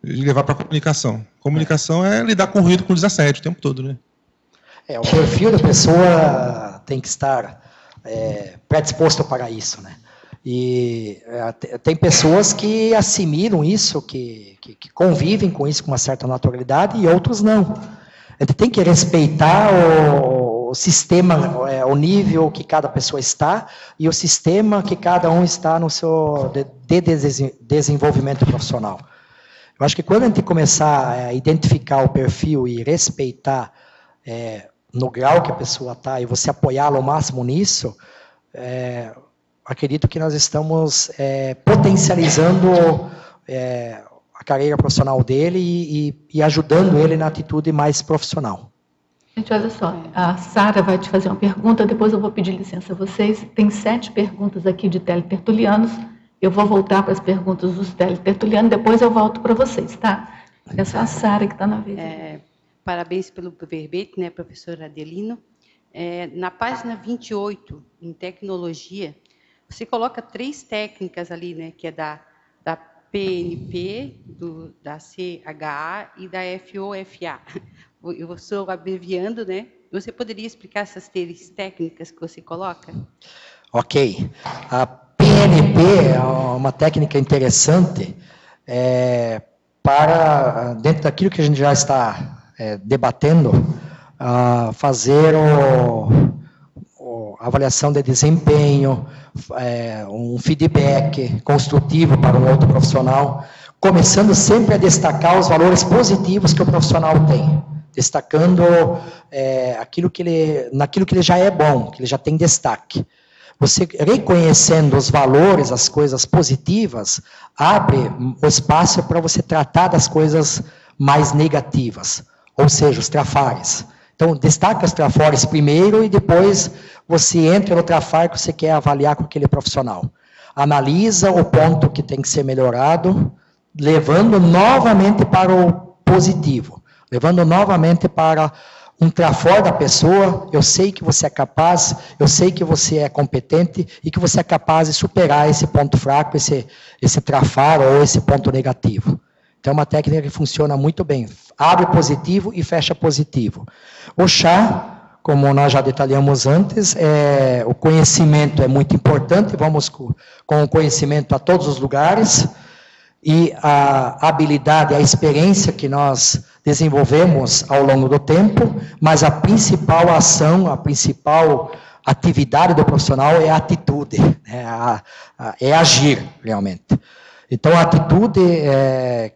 levar para a comunicação. Comunicação é lidar com o ruído, com o desassédio o tempo todo, né? O perfil da pessoa tem que estar predisposto para isso, né? E tem pessoas que assimilam isso, que convivem com isso com uma certa naturalidade, e outros não. A gente tem que respeitar o sistema, o nível que cada pessoa está, e o sistema que cada um está no seu desenvolvimento profissional. Eu acho que quando a gente começar a identificar o perfil e respeitar no grau que a pessoa está, e você apoiá-la ao máximo nisso, acredito que nós estamos potencializando a carreira profissional dele e ajudando ele na atitude mais profissional. Gente, olha só, a Sara vai te fazer uma pergunta, depois eu vou pedir licença a vocês. Tem 7 perguntas aqui de teletertulianos. Eu vou voltar para as perguntas dos teletertulianos, depois eu volto para vocês, tá? É só a Sara que está na vez. Parabéns pelo verbete, né, professor Adelino. Na página 28, em tecnologia, você coloca 3 técnicas ali, né, que é da PNP, da CHA e da FOFA. Eu estou abreviando, né? Você poderia explicar essas 3 técnicas que você coloca? Ok. A PNP é uma técnica interessante para, dentro daquilo que a gente já está debatendo, fazer a avaliação de desempenho, um feedback construtivo para um outro profissional, começando sempre a destacar os valores positivos que o profissional tem, destacando naquilo que ele já é bom, que ele já tem destaque. Você reconhecendo os valores, as coisas positivas, abre o espaço para você tratar das coisas mais negativas, ou seja, os trafares. Então, destaca os trafares primeiro e depois você entra no trafar que você quer avaliar com aquele profissional. Analisa o ponto que tem que ser melhorado, levando novamente para o positivo, levando novamente para um trafor da pessoa. Eu sei que você é capaz, eu sei que você é competente e que você é capaz de superar esse ponto fraco, esse trafar ou esse ponto negativo. Então, é uma técnica que funciona muito bem. Abre positivo e fecha positivo. O chá, como nós já detalhamos antes, o conhecimento é muito importante. Vamos com o conhecimento a todos os lugares. E a habilidade, a experiência que nós desenvolvemos ao longo do tempo, mas a principal ação, a principal atividade do profissional é a atitude, é agir, realmente. Então, a atitude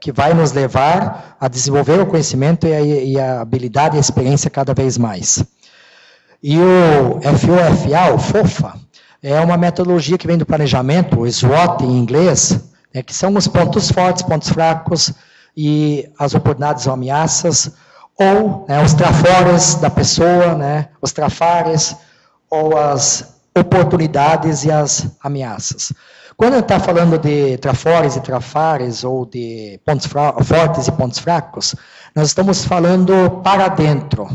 que vai nos levar a desenvolver o conhecimento e a habilidade e a experiência cada vez mais. E o FOFA, o FOFA, é uma metodologia que vem do planejamento, o SWOT em inglês, que são os pontos fortes, pontos fracos, e as oportunidades ou ameaças, ou os trafores da pessoa, os trafares, ou as oportunidades e as ameaças. Quando está falando de trafores e trafares, ou de pontos fortes e pontos fracos, nós estamos falando para dentro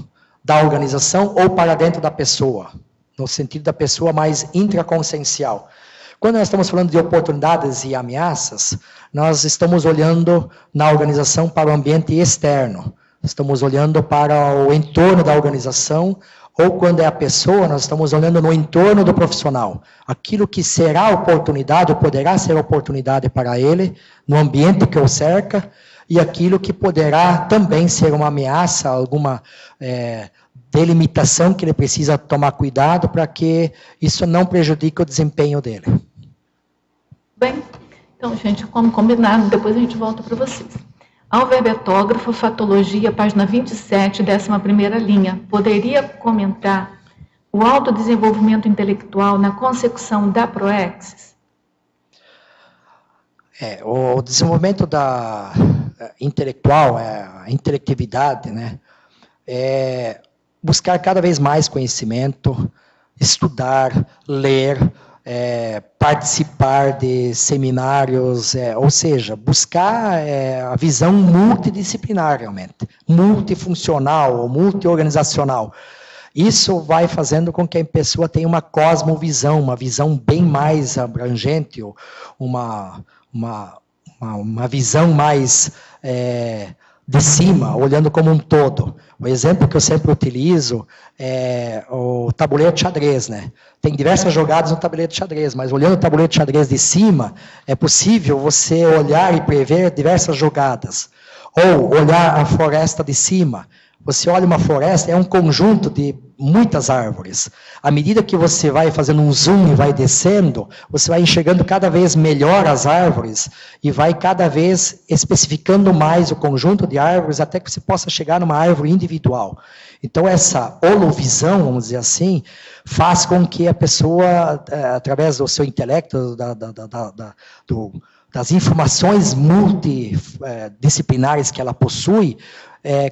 da organização ou para dentro da pessoa, no sentido da pessoa mais intraconsciencial. Quando nós estamos falando de oportunidades e ameaças, nós estamos olhando na organização para o ambiente externo, estamos olhando para o entorno da organização, ou quando é a pessoa, nós estamos olhando no entorno do profissional. Aquilo que será oportunidade, ou poderá ser oportunidade para ele, no ambiente que o cerca, e aquilo que poderá também ser uma ameaça, alguma delimitação que ele precisa tomar cuidado para que isso não prejudique o desempenho dele. Bem, então, gente, como combinado, depois a gente volta para vocês. Alverbetógrafo, Fatologia, página 27, 11ª linha. Poderia comentar o autodesenvolvimento intelectual na consecução da Proexis? O desenvolvimento intelectual, a intelectividade, é buscar cada vez mais conhecimento, estudar, ler, participar de seminários, ou seja, buscar a visão multidisciplinar, realmente, multifuncional, multiorganizacional. Isso vai fazendo com que a pessoa tenha uma cosmovisão, uma visão bem mais abrangente, uma visão mais de cima, olhando como um todo. O exemplo que eu sempre utilizo é o tabuleiro de xadrez, Tem diversas jogadas no tabuleiro de xadrez, mas olhando o tabuleiro de xadrez de cima, é possível você olhar e prever diversas jogadas. Ou olhar a floresta de cima. Você olha uma floresta, é um conjunto de muitas árvores. À medida que você vai fazendo um zoom e vai descendo, você vai enxergando cada vez melhor as árvores e vai cada vez especificando mais o conjunto de árvores até que você possa chegar numa árvore individual. Então, essa holovisão, vamos dizer assim, faz com que a pessoa, através do seu intelecto, das informações multidisciplinares que ela possui,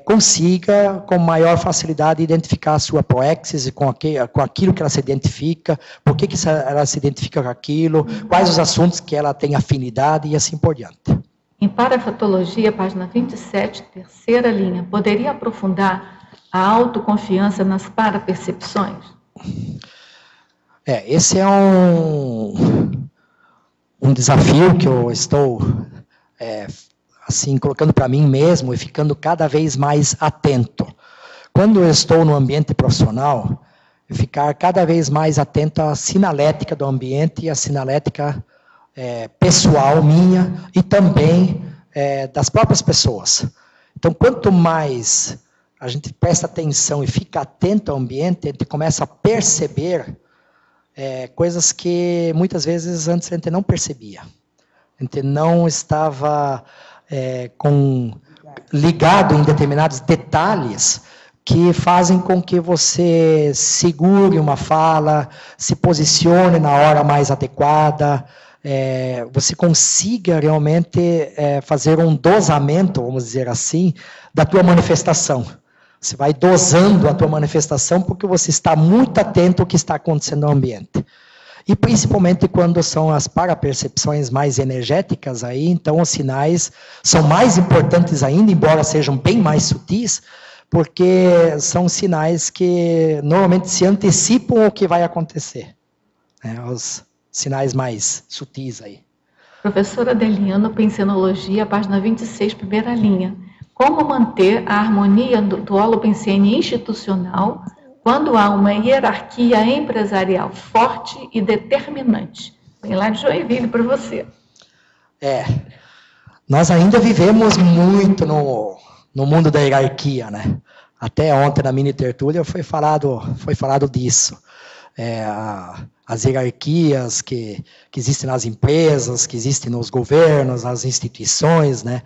consiga com maior facilidade identificar a sua proexis e com aquilo que ela se identifica, por que ela se identifica com aquilo, quais os assuntos que ela tem afinidade e assim por diante. Em Parafatologia, página 27, 3ª linha, poderia aprofundar a autoconfiança nas parapercepções? Esse é um desafio que eu estou assim, colocando para mim mesmo e ficando cada vez mais atento. Quando eu estou no ambiente profissional, ficar cada vez mais atento à sinalética do ambiente e à sinalética pessoal minha e também das próprias pessoas. Então, quanto mais a gente presta atenção e fica atento ao ambiente, a gente começa a perceber coisas que muitas vezes antes a gente não percebia. A gente não estava ligado em determinados detalhes, que fazem com que você segure uma fala, se posicione na hora mais adequada, você consiga realmente fazer um dosamento, vamos dizer assim, da tua manifestação. Você vai dosando a tua manifestação porque você está muito atento ao que está acontecendo no ambiente. E principalmente quando são as parapercepções mais energéticas, aí, então os sinais são mais importantes ainda, embora sejam bem mais sutis, porque são sinais que normalmente se antecipam ao que vai acontecer. Os sinais mais sutis aí. Professora Adelino, Pensenologia, página 26, primeira linha. Como manter a harmonia do holopensene institucional quando há uma hierarquia empresarial forte e determinante? Vem lá de Joinville para você. Nós ainda vivemos muito no mundo da hierarquia, né? Até ontem na mini tertúlia foi falado disso. As hierarquias que existem nas empresas, que existem nos governos, nas instituições, né?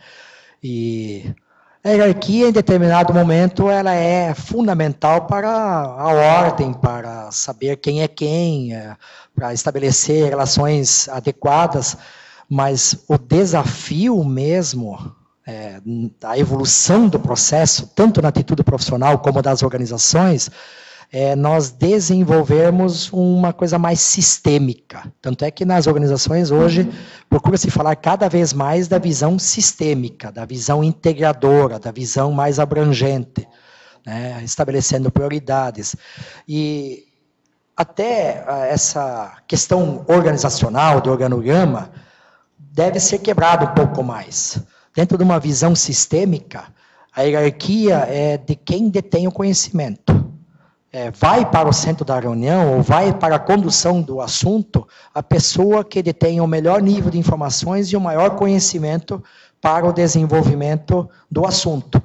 E a hierarquia, em determinado momento, ela é fundamental para a ordem, para saber quem é quem, para estabelecer relações adequadas, mas o desafio mesmo, a evolução do processo, tanto na atitude profissional como das organizações, nós desenvolvermos uma coisa mais sistêmica. Tanto é que nas organizações hoje procura-se falar cada vez mais da visão sistêmica, da visão integradora, da visão mais abrangente, né, estabelecendo prioridades. E até essa questão organizacional, do organograma, deve ser quebrada um pouco mais. Dentro de uma visão sistêmica, a hierarquia é de quem detém o conhecimento. Vai para o centro da reunião, ou vai para a condução do assunto, a pessoa que detém o melhor nível de informações e o maior conhecimento para o desenvolvimento do assunto.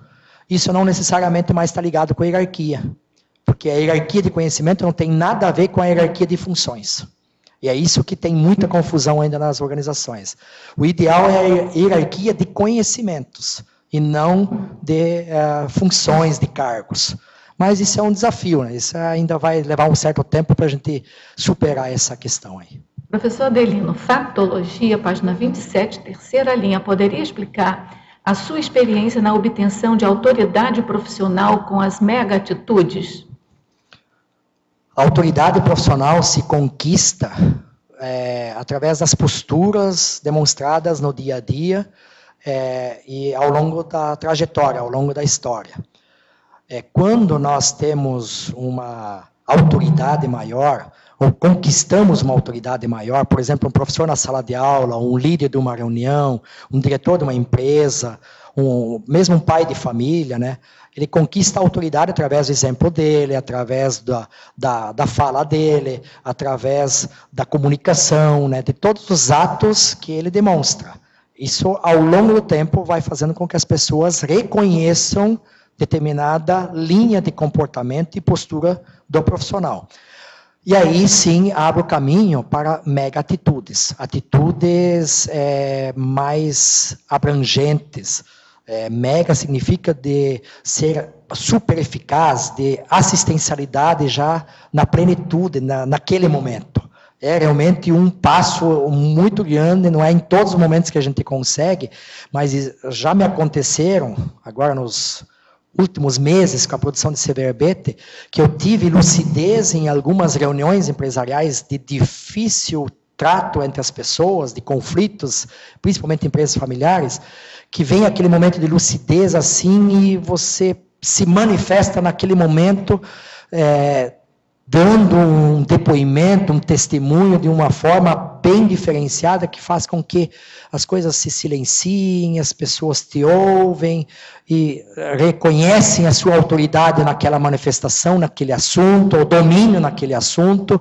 Isso não necessariamente mais está ligado com a hierarquia, porque a hierarquia de conhecimento não tem nada a ver com a hierarquia de funções. E é isso que tem muita confusão ainda nas organizações. O ideal é a hierarquia de conhecimentos, e não de funções, de cargos. Mas isso é um desafio, né? Isso ainda vai levar um certo tempo para a gente superar essa questão aí. Professor Adelino, Factologia, página 27, terceira linha, poderia explicar a sua experiência na obtenção de autoridade profissional com as mega-atitudes? A autoridade profissional se conquista através das posturas demonstradas no dia a dia e ao longo da trajetória, ao longo da história. Quando nós temos uma autoridade maior, ou conquistamos uma autoridade maior, por exemplo, um professor na sala de aula, um líder de uma reunião, um diretor de uma empresa, mesmo um pai de família, né? Ele conquista a autoridade através do exemplo dele, através da fala dele, através da comunicação, né? De todos os atos que ele demonstra. Isso, ao longo do tempo, vai fazendo com que as pessoas reconheçam determinada linha de comportamento e postura do profissional. E aí, sim, abre o caminho para mega-atitudes, atitudes mais abrangentes. Mega significa de ser super eficaz, de assistencialidade já na plenitude, naquele momento. É realmente um passo muito grande, não é em todos os momentos que a gente consegue, mas já me aconteceram, agora nos últimos meses, com a produção desse verbete, que eu tive lucidez em algumas reuniões empresariais de difícil trato entre as pessoas, de conflitos, principalmente em empresas familiares, que vem aquele momento de lucidez assim e você se manifesta naquele momento, dando um depoimento, um testemunho de uma forma bem diferenciada que faz com que as coisas se silenciem, as pessoas te ouvem e reconhecem a sua autoridade naquela manifestação, naquele assunto, o domínio naquele assunto,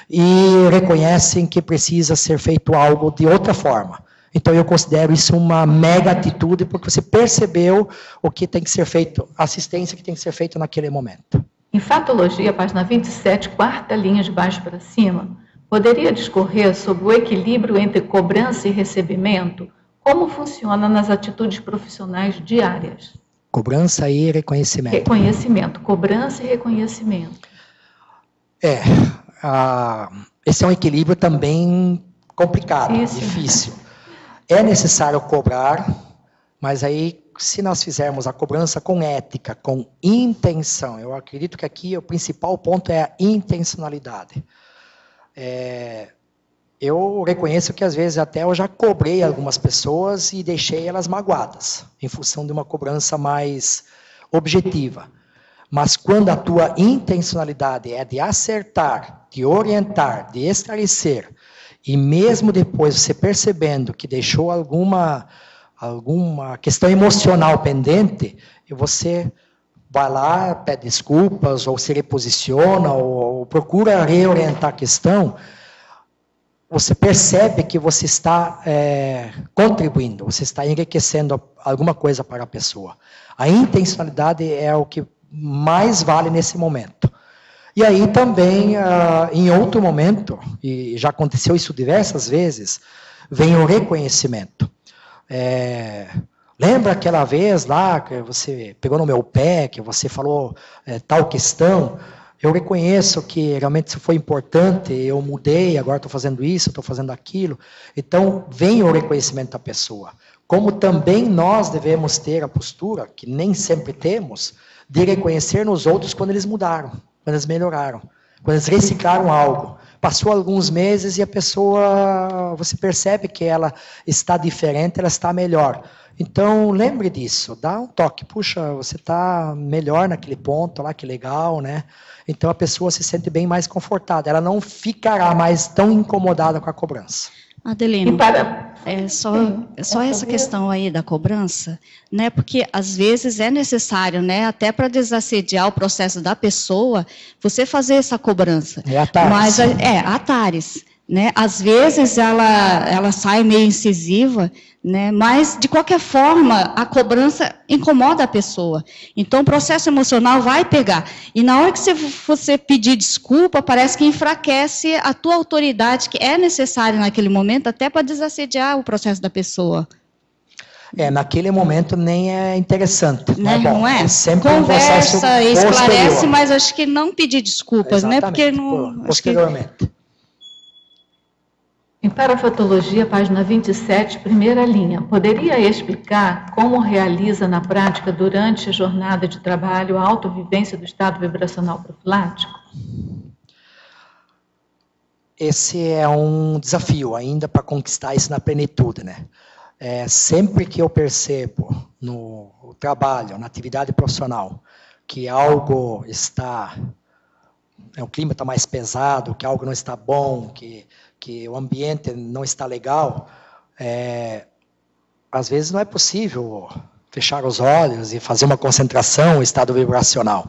e reconhecem que precisa ser feito algo de outra forma. Então, eu considero isso uma mega atitude, porque você percebeu o que tem que ser feito, a assistência que tem que ser feita naquele momento. Em Fatologia, página 27, quarta linha de baixo para cima, poderia discorrer sobre o equilíbrio entre cobrança e recebimento? Como funciona nas atitudes profissionais diárias? Cobrança e reconhecimento. Reconhecimento, cobrança e reconhecimento. Esse é um equilíbrio também complicado, difícil. É necessário cobrar, mas aí, se nós fizermos a cobrança com ética, com intenção, eu acredito que aqui o principal ponto é a intencionalidade. Eu reconheço que, às vezes, até eu já cobrei algumas pessoas e deixei elas magoadas, em função de uma cobrança mais objetiva. Mas quando a tua intencionalidade é de acertar, de orientar, de esclarecer, e mesmo depois você percebendo que deixou alguma questão emocional pendente, e você vai lá, pede desculpas, ou se reposiciona, ou procura reorientar a questão, você percebe que você está contribuindo, você está enriquecendo alguma coisa para a pessoa. A intencionalidade é o que mais vale nesse momento. E aí também, em outro momento, e já aconteceu isso diversas vezes, vem o reconhecimento. Lembra aquela vez lá que você pegou no meu pé, que você falou tal questão? Eu reconheço que realmente isso foi importante, eu mudei, agora estou fazendo isso, estou fazendo aquilo. Então, vem o reconhecimento da pessoa. Como também nós devemos ter a postura, que nem sempre temos, de reconhecer nos outros quando eles mudaram, quando eles melhoraram, quando eles reciclaram algo. Passou alguns meses e a pessoa, você percebe que ela está diferente, ela está melhor. Então, lembre disso, dá um toque. Puxa, você está melhor naquele ponto lá, que legal, né? Então, a pessoa se sente bem mais confortada. Ela não ficará mais tão incomodada com a cobrança. Adelino, só essa questão aí da cobrança, né? Porque às vezes é necessário, né? Até para desassediar o processo da pessoa, você fazer essa cobrança. Atares. Atares, né? Às vezes ela sai meio incisiva, né? Mas de qualquer forma a cobrança incomoda a pessoa. Então o processo emocional vai pegar. E na hora que você pedir desculpa, parece que enfraquece a tua autoridade, que é necessária naquele momento, até para desassediar o processo da pessoa. Naquele momento nem é interessante. Né? Não é? Sempre conversa, esclarece, mas acho que não pedir desculpas, né? Porque não. Posteriormente. Em Parafatologia, página 27, primeira linha. Poderia explicar como realiza na prática, durante a jornada de trabalho, a autovivência do estado vibracional profilático? Esse é um desafio ainda para conquistar isso na plenitude, né? Sempre que eu percebo no trabalho, na atividade profissional, que algo está... o clima está mais pesado, que algo não está bom, que o ambiente não está legal, às vezes não é possível fechar os olhos e fazer uma concentração, um estado vibracional.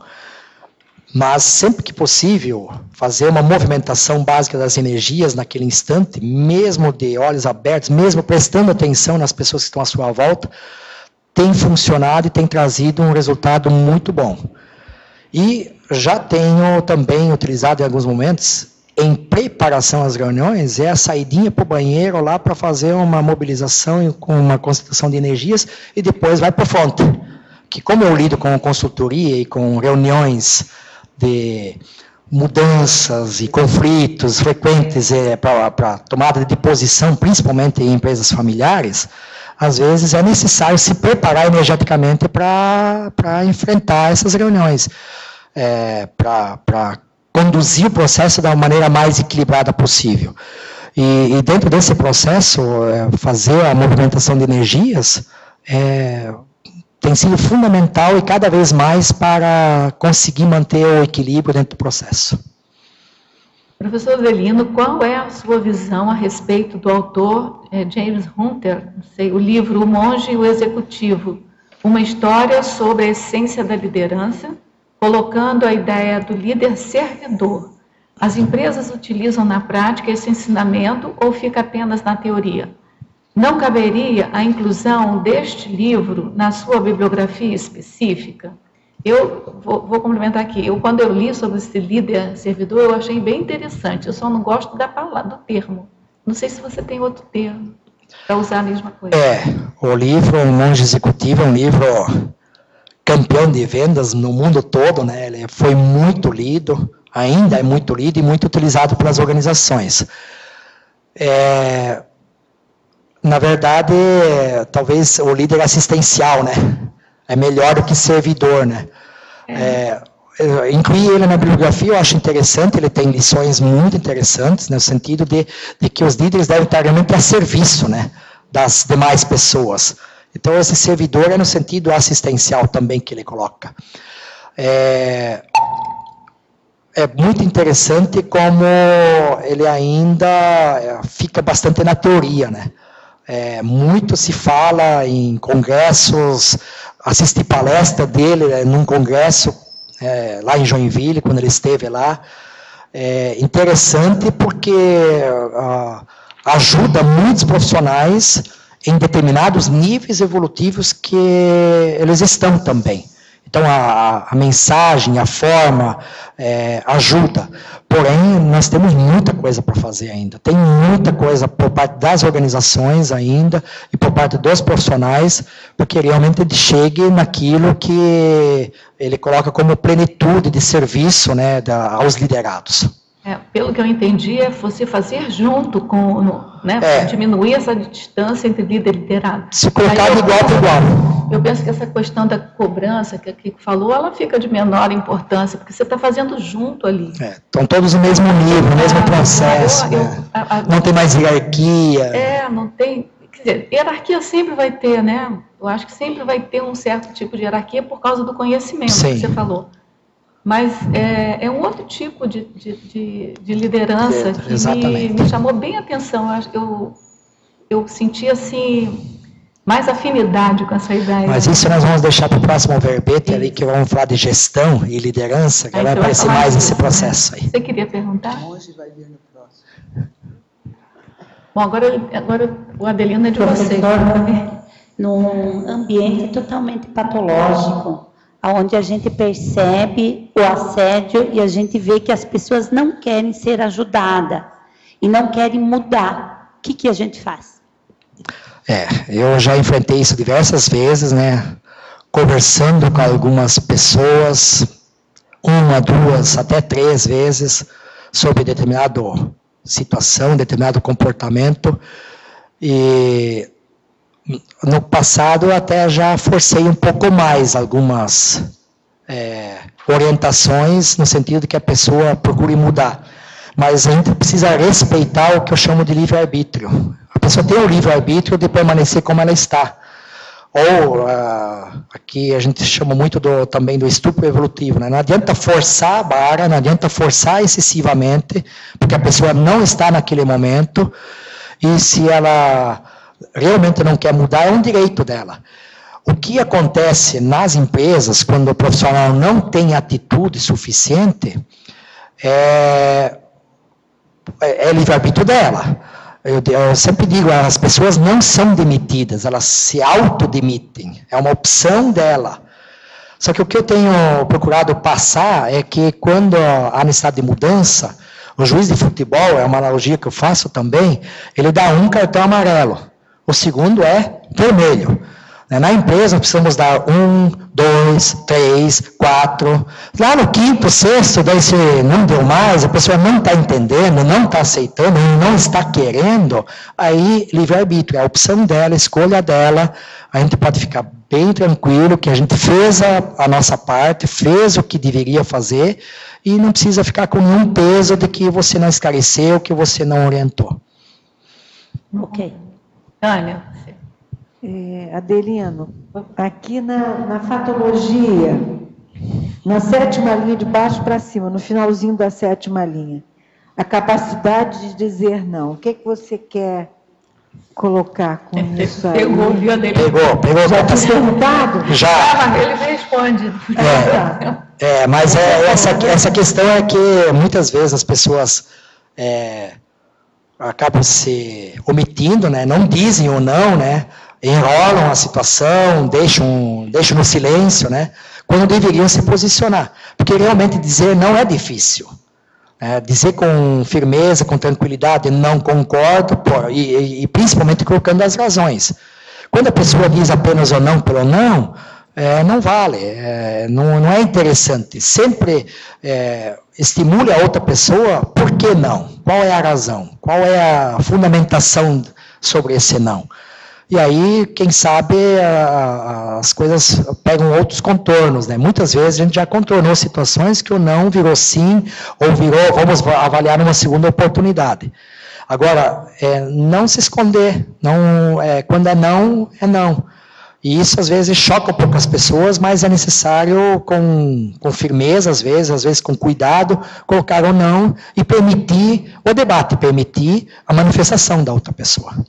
Mas, sempre que possível, fazer uma movimentação básica das energias naquele instante, mesmo de olhos abertos, mesmo prestando atenção nas pessoas que estão à sua volta, tem funcionado e tem trazido um resultado muito bom. E já tenho também utilizado em alguns momentos, em preparação às reuniões, a saidinha para o banheiro lá para fazer uma mobilização com uma concentração de energias e depois vai para a fonte. Que como eu lido com consultoria e com reuniões de mudanças e conflitos frequentes para tomada de posição, principalmente em empresas familiares, às vezes é necessário se preparar energeticamente para enfrentar essas reuniões, para conduzir o processo da maneira mais equilibrada possível. E dentro desse processo, fazer a movimentação de energias tem sido fundamental e cada vez mais para conseguir manter o equilíbrio dentro do processo. Professor Adelino, qual é a sua visão a respeito do autor James Hunter, o livro O Monge e o Executivo, uma história sobre a essência da liderança, colocando a ideia do líder servidor? As empresas utilizam na prática esse ensinamento ou fica apenas na teoria? Não caberia a inclusão deste livro na sua bibliografia específica? Eu vou complementar aqui. Quando eu li sobre esse líder servidor, eu achei bem interessante. Eu só não gosto do termo. Não sei se você tem outro termo para usar a mesma coisa. O livro O Monge Executivo é um livro campeão de vendas no mundo todo, né? Ele foi muito lido, ainda é muito lido e muito utilizado pelas organizações. Na verdade, talvez o líder assistencial, né? É melhor do que servidor, né? Incluir ele na bibliografia eu acho interessante, ele tem lições muito interessantes, no sentido de que os líderes devem estar realmente a serviço, né, das demais pessoas. Então, esse servidor é no sentido assistencial também que ele coloca. É muito interessante como ele ainda fica bastante na teoria, né? Muito se fala em congressos, assisti palestra dele num congresso lá em Joinville, quando ele esteve lá. Interessante porque ajuda muitos profissionais em determinados níveis evolutivos que eles estão também. Então, a mensagem, a forma, ajuda. Porém, nós temos muita coisa para fazer ainda. Tem muita coisa por parte das organizações ainda e por parte dos profissionais, porque realmente ele chegue naquilo que ele coloca como plenitude de serviço, né, aos liderados. Pelo que eu entendi, é você fazer junto com, né, diminuir essa distância entre líder e liderado. Se colocar de igual para igual. Eu penso que essa questão da cobrança que a Kiko falou, ela fica de menor importância, porque você está fazendo junto ali. Estão todos no mesmo nível, no mesmo processo. Não tem mais hierarquia. Não tem. Quer dizer, hierarquia sempre vai ter, né? Eu acho que sempre vai ter um certo tipo de hierarquia por causa do conhecimento que você falou. Mas é um outro tipo de liderança que me chamou bem a atenção. Eu senti, assim, mais afinidade com essa ideia. Mas isso nós vamos deixar para o próximo verbete ali, que vamos falar de gestão e liderança, que vai aparecer mais nesse processo aí. Você queria perguntar? Hoje vai vir no próximo. Bom, agora o Adelino é de vocês. Num ambiente totalmente patológico, onde a gente percebe o assédio e a gente vê que as pessoas não querem ser ajudadas e não querem mudar. O que a gente faz? Eu já enfrentei isso diversas vezes, né? Conversando com algumas pessoas, 1, 2, até 3 vezes, sobre determinada situação, determinado comportamento, e no passado eu até já forcei um pouco mais algumas orientações, no sentido que a pessoa procure mudar. Mas a gente precisa respeitar o que eu chamo de livre-arbítrio. A pessoa tem o livre-arbítrio de permanecer como ela está. Ou, aqui a gente chama muito também do estupro evolutivo, né? Não adianta forçar a barra, não adianta forçar excessivamente, porque a pessoa não está naquele momento, e se ela realmente não quer mudar, é um direito dela. O que acontece nas empresas, quando o profissional não tem atitude suficiente, é livre-arbítrio dela. Eu sempre digo, as pessoas não são demitidas, elas se autodemitem, é uma opção dela. Só que o que eu tenho procurado passar é que quando há necessidade de mudança, o juiz de futebol, é uma analogia que eu faço também, ele dá um cartão amarelo, o segundo é vermelho. Na empresa, nós precisamos dar 1, 2, 3, 4. Lá no 5º, 6º, daí se não deu mais, a pessoa não está entendendo, não está aceitando, não está querendo, aí livre-arbítrio, é a opção dela, a escolha dela, a gente pode ficar bem tranquilo que a gente fez a nossa parte, fez o que deveria fazer, e não precisa ficar com nenhum peso de que você não esclareceu, que você não orientou. Ok. Tânia. Adelino, aqui na fatologia, na 7ª linha de baixo para cima, no finalzinho da 7ª linha, a capacidade de dizer não. O que você quer colocar com isso aí? Pegou, viu, Adelino? Pegou. Já tinha perguntado? Já. Ele responde. Mas essa questão é que muitas vezes as pessoas acabam se omitindo, né? Não dizem ou não, né? Enrolam a situação, deixam no silêncio, né? Quando deveriam se posicionar. Porque realmente dizer não é difícil. Dizer com firmeza, com tranquilidade, não concordo, e principalmente colocando as razões. Quando a pessoa diz apenas ou não pelo não, não vale, não é interessante. Sempre estimule a outra pessoa, por que não? Qual é a razão? Qual é a fundamentação sobre esse não? E aí, quem sabe, as coisas pegam outros contornos, né? Muitas vezes a gente já contornou situações que o não virou sim, ou virou, vamos avaliar uma segunda oportunidade. Agora, não se esconder, quando é não, é não. E isso, às vezes, choca um pouco as pessoas, mas é necessário, com firmeza, às vezes com cuidado, colocar o não e permitir o debate, permitir a manifestação da outra pessoa.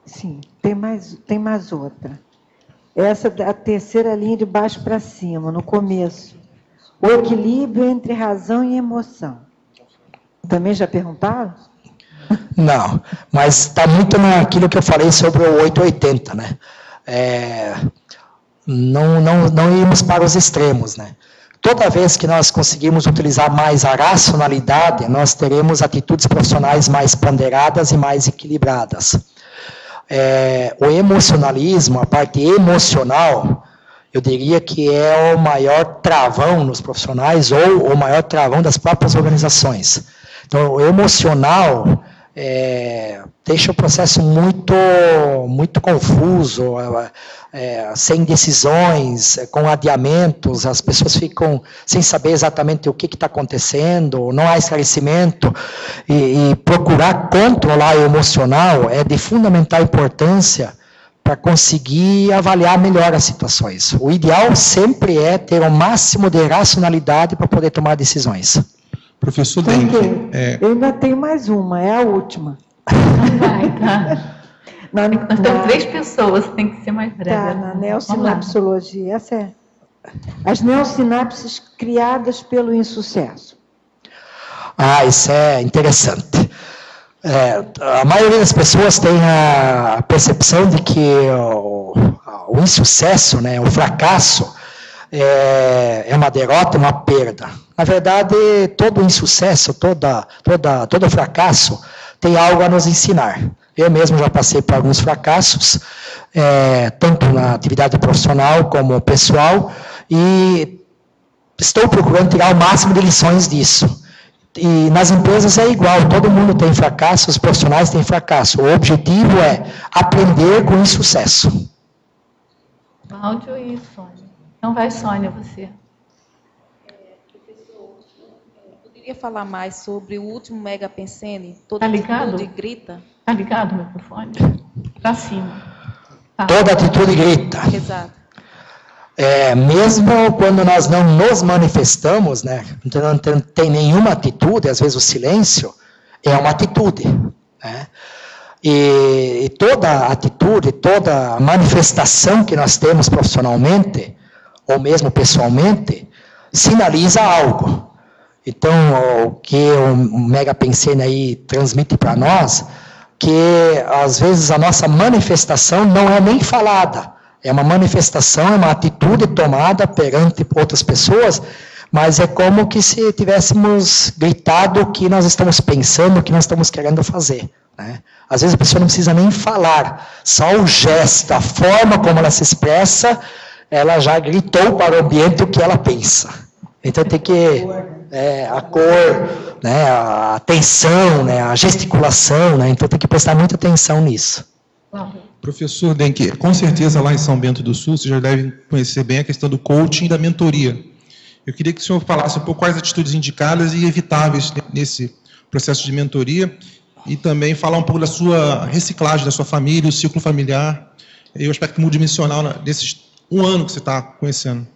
Sim, tem mais outra. Essa é a terceira linha de baixo para cima, no começo. O equilíbrio entre razão e emoção. Também já perguntaram? Não, mas está muito naquilo que eu falei sobre o 880, né? Não irmos para os extremos, né? Toda vez que nós conseguimos utilizar mais a racionalidade, nós teremos atitudes profissionais mais ponderadas e mais equilibradas. O emocionalismo, a parte emocional, eu diria que é o maior travão nos profissionais ou o maior travão das próprias organizações. Então, o emocional deixa o processo muito confuso, sem decisões, com adiamentos, as pessoas ficam sem saber exatamente o que está acontecendo, não há esclarecimento, e procurar controlar o emocional é de fundamental importância para conseguir avaliar melhor as situações. O ideal sempre é ter o máximo de racionalidade para poder tomar decisões. Professor Denk. Eu ainda tenho mais uma, é a última. Vai, tá. Nós temos 3 pessoas, tem que ser mais breve. Tá, na neossinapsologia, essa é. As neossinapses criadas pelo insucesso. Isso é interessante. A maioria das pessoas tem a percepção de que o insucesso, né, o fracasso, é uma derrota, uma perda. Na verdade, todo insucesso, todo fracasso tem algo a nos ensinar. Eu mesmo já passei por alguns fracassos, tanto na atividade profissional como pessoal, e estou procurando tirar o máximo de lições disso. E nas empresas é igual, todo mundo tem fracasso, os profissionais têm fracasso. O objetivo é aprender com o insucesso. Cláudio e Sônia. Então vai, Sônia, você. Poderia falar mais sobre o último Mega Pensene? Tá ligado? Atitude grita. Tá ligado o microfone? Para cima. Tá. Toda atitude grita. Exato. Mesmo quando nós não nos manifestamos, né, não tem nenhuma atitude, às vezes o silêncio é uma atitude. Né? E toda atitude, toda manifestação que nós temos profissionalmente, ou mesmo pessoalmente, sinaliza algo. Então, o que o Mega Pensene aí transmite para nós, que às vezes a nossa manifestação não é nem falada, é uma manifestação, é uma atitude tomada perante outras pessoas, mas é como que se tivéssemos gritado o que nós estamos pensando, o que nós estamos querendo fazer. Né? Às vezes a pessoa não precisa nem falar, só o gesto, a forma como ela se expressa, ela já gritou para o ambiente o que ela pensa. Então tem que... a cor, né, a atenção, né, a gesticulação, né, então tem que prestar muita atenção nisso. Professor Denk, com certeza lá em São Bento do Sul, vocês já devem conhecer bem a questão do coaching e da mentoria. Eu queria que o senhor falasse um pouco quais atitudes indicadas e evitáveis nesse processo de mentoria e também falar um pouco da sua reciclagem da sua família, o ciclo familiar e o aspecto multidimensional desses 1 ano que você está conhecendo.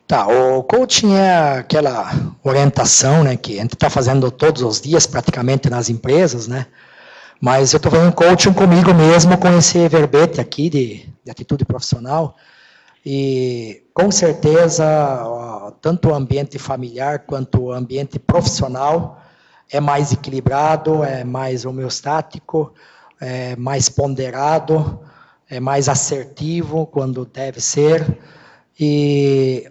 Tá, o coaching é aquela orientação, né, que a gente está fazendo todos os dias praticamente nas empresas, né, mas eu estou fazendo coaching comigo mesmo com esse verbete aqui de atitude profissional e com certeza tanto o ambiente familiar quanto o ambiente profissional é mais equilibrado, é mais homeostático, é mais ponderado, é mais assertivo quando deve ser e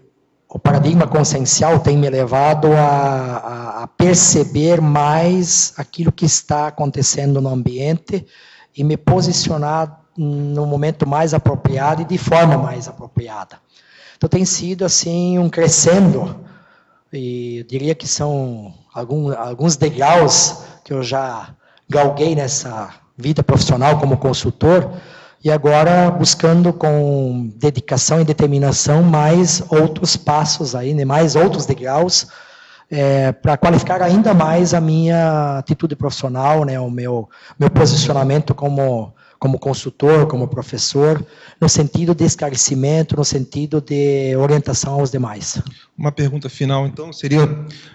o paradigma consciencial tem me levado a perceber mais aquilo que está acontecendo no ambiente e me posicionar no momento mais apropriado e de forma mais apropriada. Então, tem sido, assim, um crescendo, e eu diria que são alguns degraus que eu já galguei nessa vida profissional como consultor, e agora buscando com dedicação e determinação mais outros passos aí, né, mais outros degraus, para qualificar ainda mais a minha atitude profissional, né, o meu posicionamento como consultor, como professor, no sentido de esclarecimento, no sentido de orientação aos demais. Uma pergunta final, então, seria,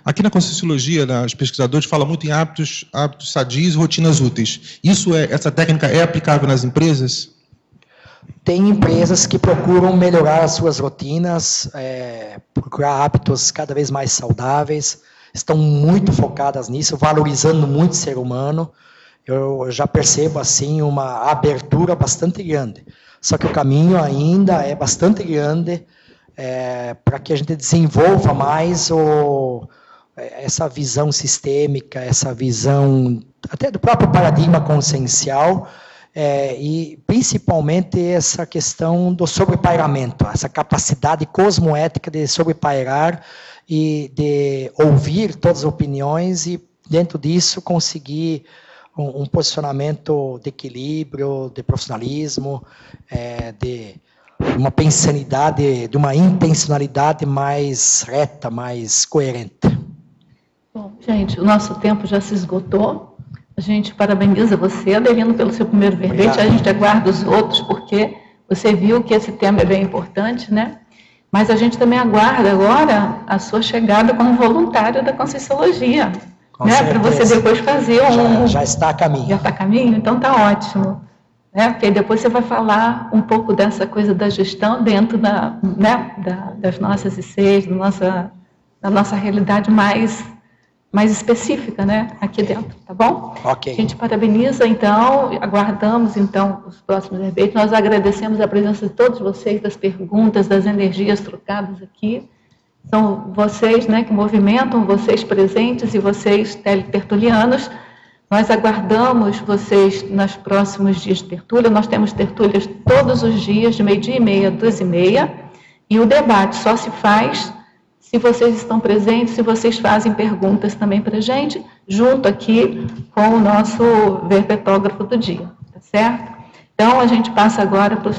aqui na Conscienciologia, os pesquisadores falam muito em hábitos sadios e rotinas úteis. Essa técnica é aplicável nas empresas? Tem empresas que procuram melhorar as suas rotinas, procurar hábitos cada vez mais saudáveis, estão muito focadas nisso, valorizando muito o ser humano. Eu já percebo, assim, uma abertura bastante grande. Só que o caminho ainda é bastante grande para que a gente desenvolva mais essa visão sistêmica, essa visão até do próprio paradigma consciencial, e principalmente essa questão do sobrepairamento, essa capacidade cosmoética de sobrepairar e de ouvir todas as opiniões e, dentro disso, conseguir um posicionamento de equilíbrio, de profissionalismo, de uma pensanidade, de uma intencionalidade mais reta, mais coerente. Bom, gente, o nosso tempo já se esgotou. A gente parabeniza você, Adelino, pelo seu primeiro verbete. Obrigado. A gente aguarda os outros, porque você viu que esse tema é bem importante, né? Mas a gente também aguarda agora a sua chegada como voluntário da Conscienciologia. Né, para você depois fazer Já está a caminho. Já está a caminho? Então está ótimo. Né, porque depois você vai falar um pouco dessa coisa da gestão dentro das nossas ICs, da nossa realidade mais específica, né, aqui dentro, tá bom? Ok. A gente parabeniza, então, aguardamos, então, os próximos verbetes. Nós agradecemos a presença de todos vocês, das perguntas, das energias trocadas aqui. São vocês, né, que movimentam, vocês presentes e vocês teletertulianos. Nós aguardamos vocês nos próximos dias de tertúlia. Nós temos tertúlias todos os dias, de 12h30 a 2h30. E o debate só se faz se vocês estão presentes, se vocês fazem perguntas também para a gente, junto aqui com o nosso verbetógrafo do dia. Tá certo? Então, a gente passa agora para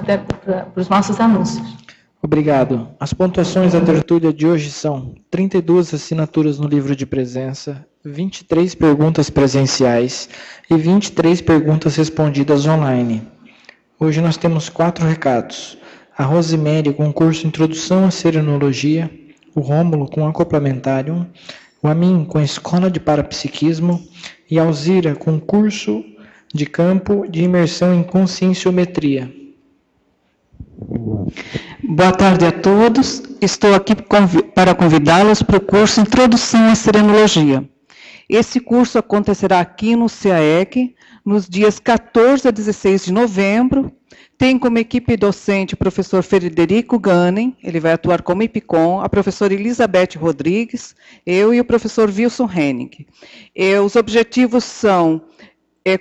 os nossos anúncios. Obrigado. As pontuações da tertúlia de hoje são 32 assinaturas no livro de presença, 23 perguntas presenciais e 23 perguntas respondidas online. Hoje nós temos 4 recados. A Rosemary com o curso Introdução à Serenologia, o Rômulo com Acoplamentário, o Amin com Escola de Parapsiquismo e a Alzira com curso de campo de imersão em conscienciometria. Boa tarde a todos. Estou aqui para convidá-los para o curso Introdução à Serenologia. Esse curso acontecerá aqui no CAEC, nos dias 14 a 16 de novembro. Tem como equipe docente o professor Frederico Gannen, ele vai atuar como IPCOM, a professora Elizabeth Rodrigues, eu e o professor Wilson Henning. Os objetivos são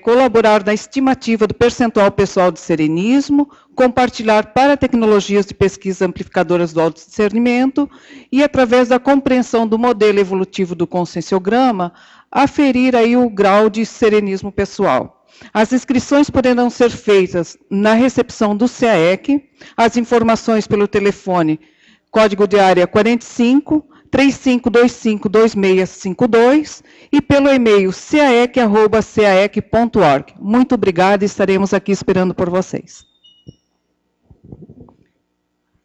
colaborar na estimativa do percentual pessoal de serenismo, compartilhar para tecnologias de pesquisa amplificadoras do autodiscernimento e, através da compreensão do modelo evolutivo do conscienciograma, aferir aí o grau de serenismo pessoal. As inscrições poderão ser feitas na recepção do CAEC, as informações pelo telefone, código de área 45 35252652 e pelo e-mail caec@caec.org. Muito obrigada e estaremos aqui esperando por vocês.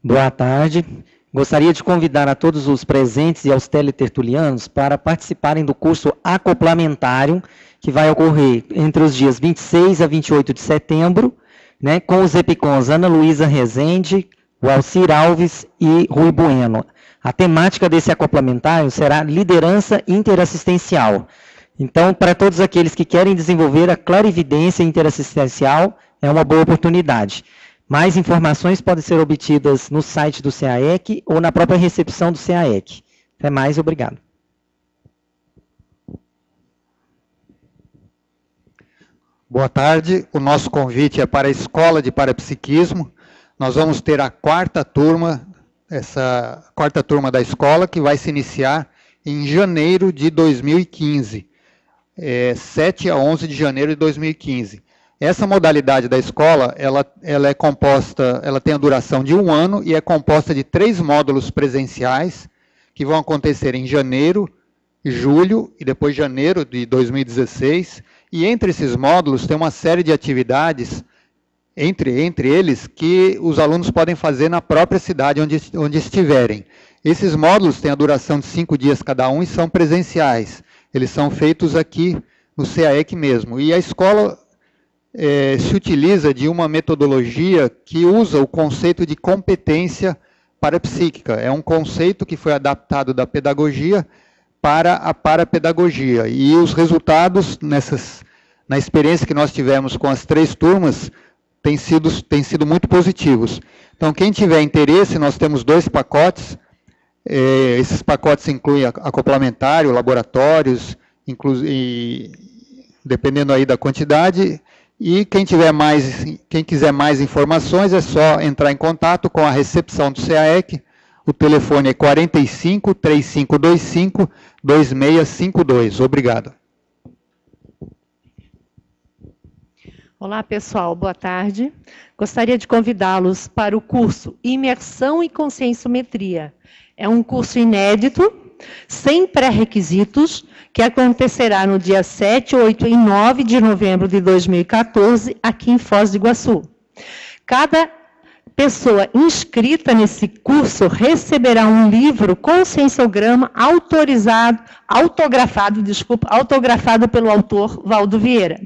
Boa tarde. Gostaria de convidar a todos os presentes e aos teletertulianos para participarem do curso Acoplamentário, que vai ocorrer entre os dias 26 a 28 de setembro, né, com os EPICONs Ana Luísa Rezende, Alcir Alves e Rui Bueno. A temática desse acoplamentário será liderança interassistencial. Então, para todos aqueles que querem desenvolver a clarividência interassistencial, é uma boa oportunidade. Mais informações podem ser obtidas no site do CAEC ou na própria recepção do CAEC. Até mais, obrigado. Boa tarde. O nosso convite é para a Escola de Parapsiquismo. Nós vamos ter a quarta turma, essa quarta turma da escola, que vai se iniciar em janeiro de 2015. 7 a 11 de janeiro de 2015. Essa modalidade da escola, ela é composta, ela tem a duração de 1 ano e é composta de 3 módulos presenciais que vão acontecer em janeiro, julho e depois janeiro de 2016. E entre esses módulos tem uma série de atividades, entre eles, que os alunos podem fazer na própria cidade onde estiverem. Esses módulos têm a duração de 5 dias cada um e são presenciais. Eles são feitos aqui no CAEC mesmo. E a escola se utiliza de uma metodologia que usa o conceito de competência parapsíquica. É um conceito que foi adaptado da pedagogia para a parapedagogia. E os resultados, na experiência que nós tivemos com as 3 turmas, têm sido muito positivos. Então, quem tiver interesse, nós temos 2 pacotes. Esses pacotes incluem acoplamentário, laboratórios, dependendo aí da quantidade. E quem quiser mais informações, é só entrar em contato com a recepção do CAEC. O telefone é 45 3525 2652. Obrigado. Olá, pessoal. Boa tarde. Gostaria de convidá-los para o curso Imersão e Conscienciometria. É um curso inédito, sem pré-requisitos, que acontecerá no dia 7, 8 e 9 de novembro de 2014, aqui em Foz do Iguaçu. Cada pessoa inscrita nesse curso receberá um livro conscienciograma autografado pelo autor Valdo Vieira.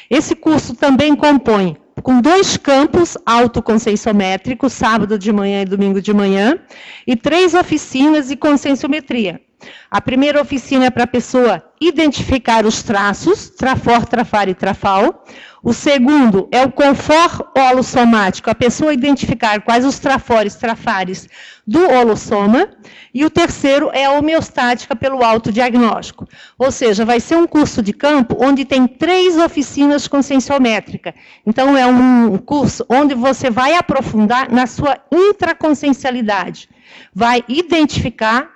Esse curso também compõe com 2 campos autoconscienciométricos, sábado de manhã e domingo de manhã, e 3 oficinas de conscienciometria. A primeira oficina é para a pessoa identificar os traços, trafor, trafar e trafal. O segundo é o confor holossomático, a pessoa identificar quais os trafores, trafares do holossoma. E o terceiro é a homeostática pelo autodiagnóstico. Ou seja, vai ser um curso de campo onde tem 3 oficinas conscienciométricas. Então, é um curso onde você vai aprofundar na sua intraconsciencialidade. Vai identificar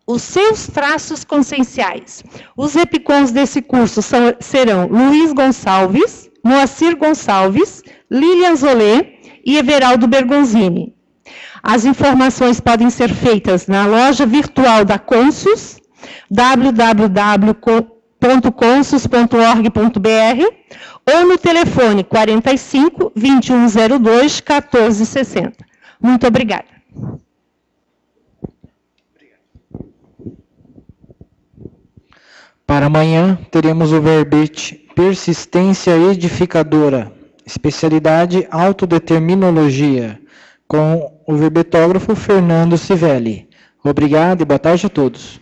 os seus traços conscienciais. Os epicons desse curso serão Luiz Gonçalves, Moacir Gonçalves, Lilian Zolé e Everaldo Bergonzini. As informações podem ser feitas na loja virtual da Consus, www.consus.org.br, ou no telefone 45 2102 1460. Muito obrigada. Para amanhã, teremos o verbete Persistência Edificadora, especialidade Autodeterminologia, com o verbetógrafo Fernando Civelli. Obrigado e boa tarde a todos.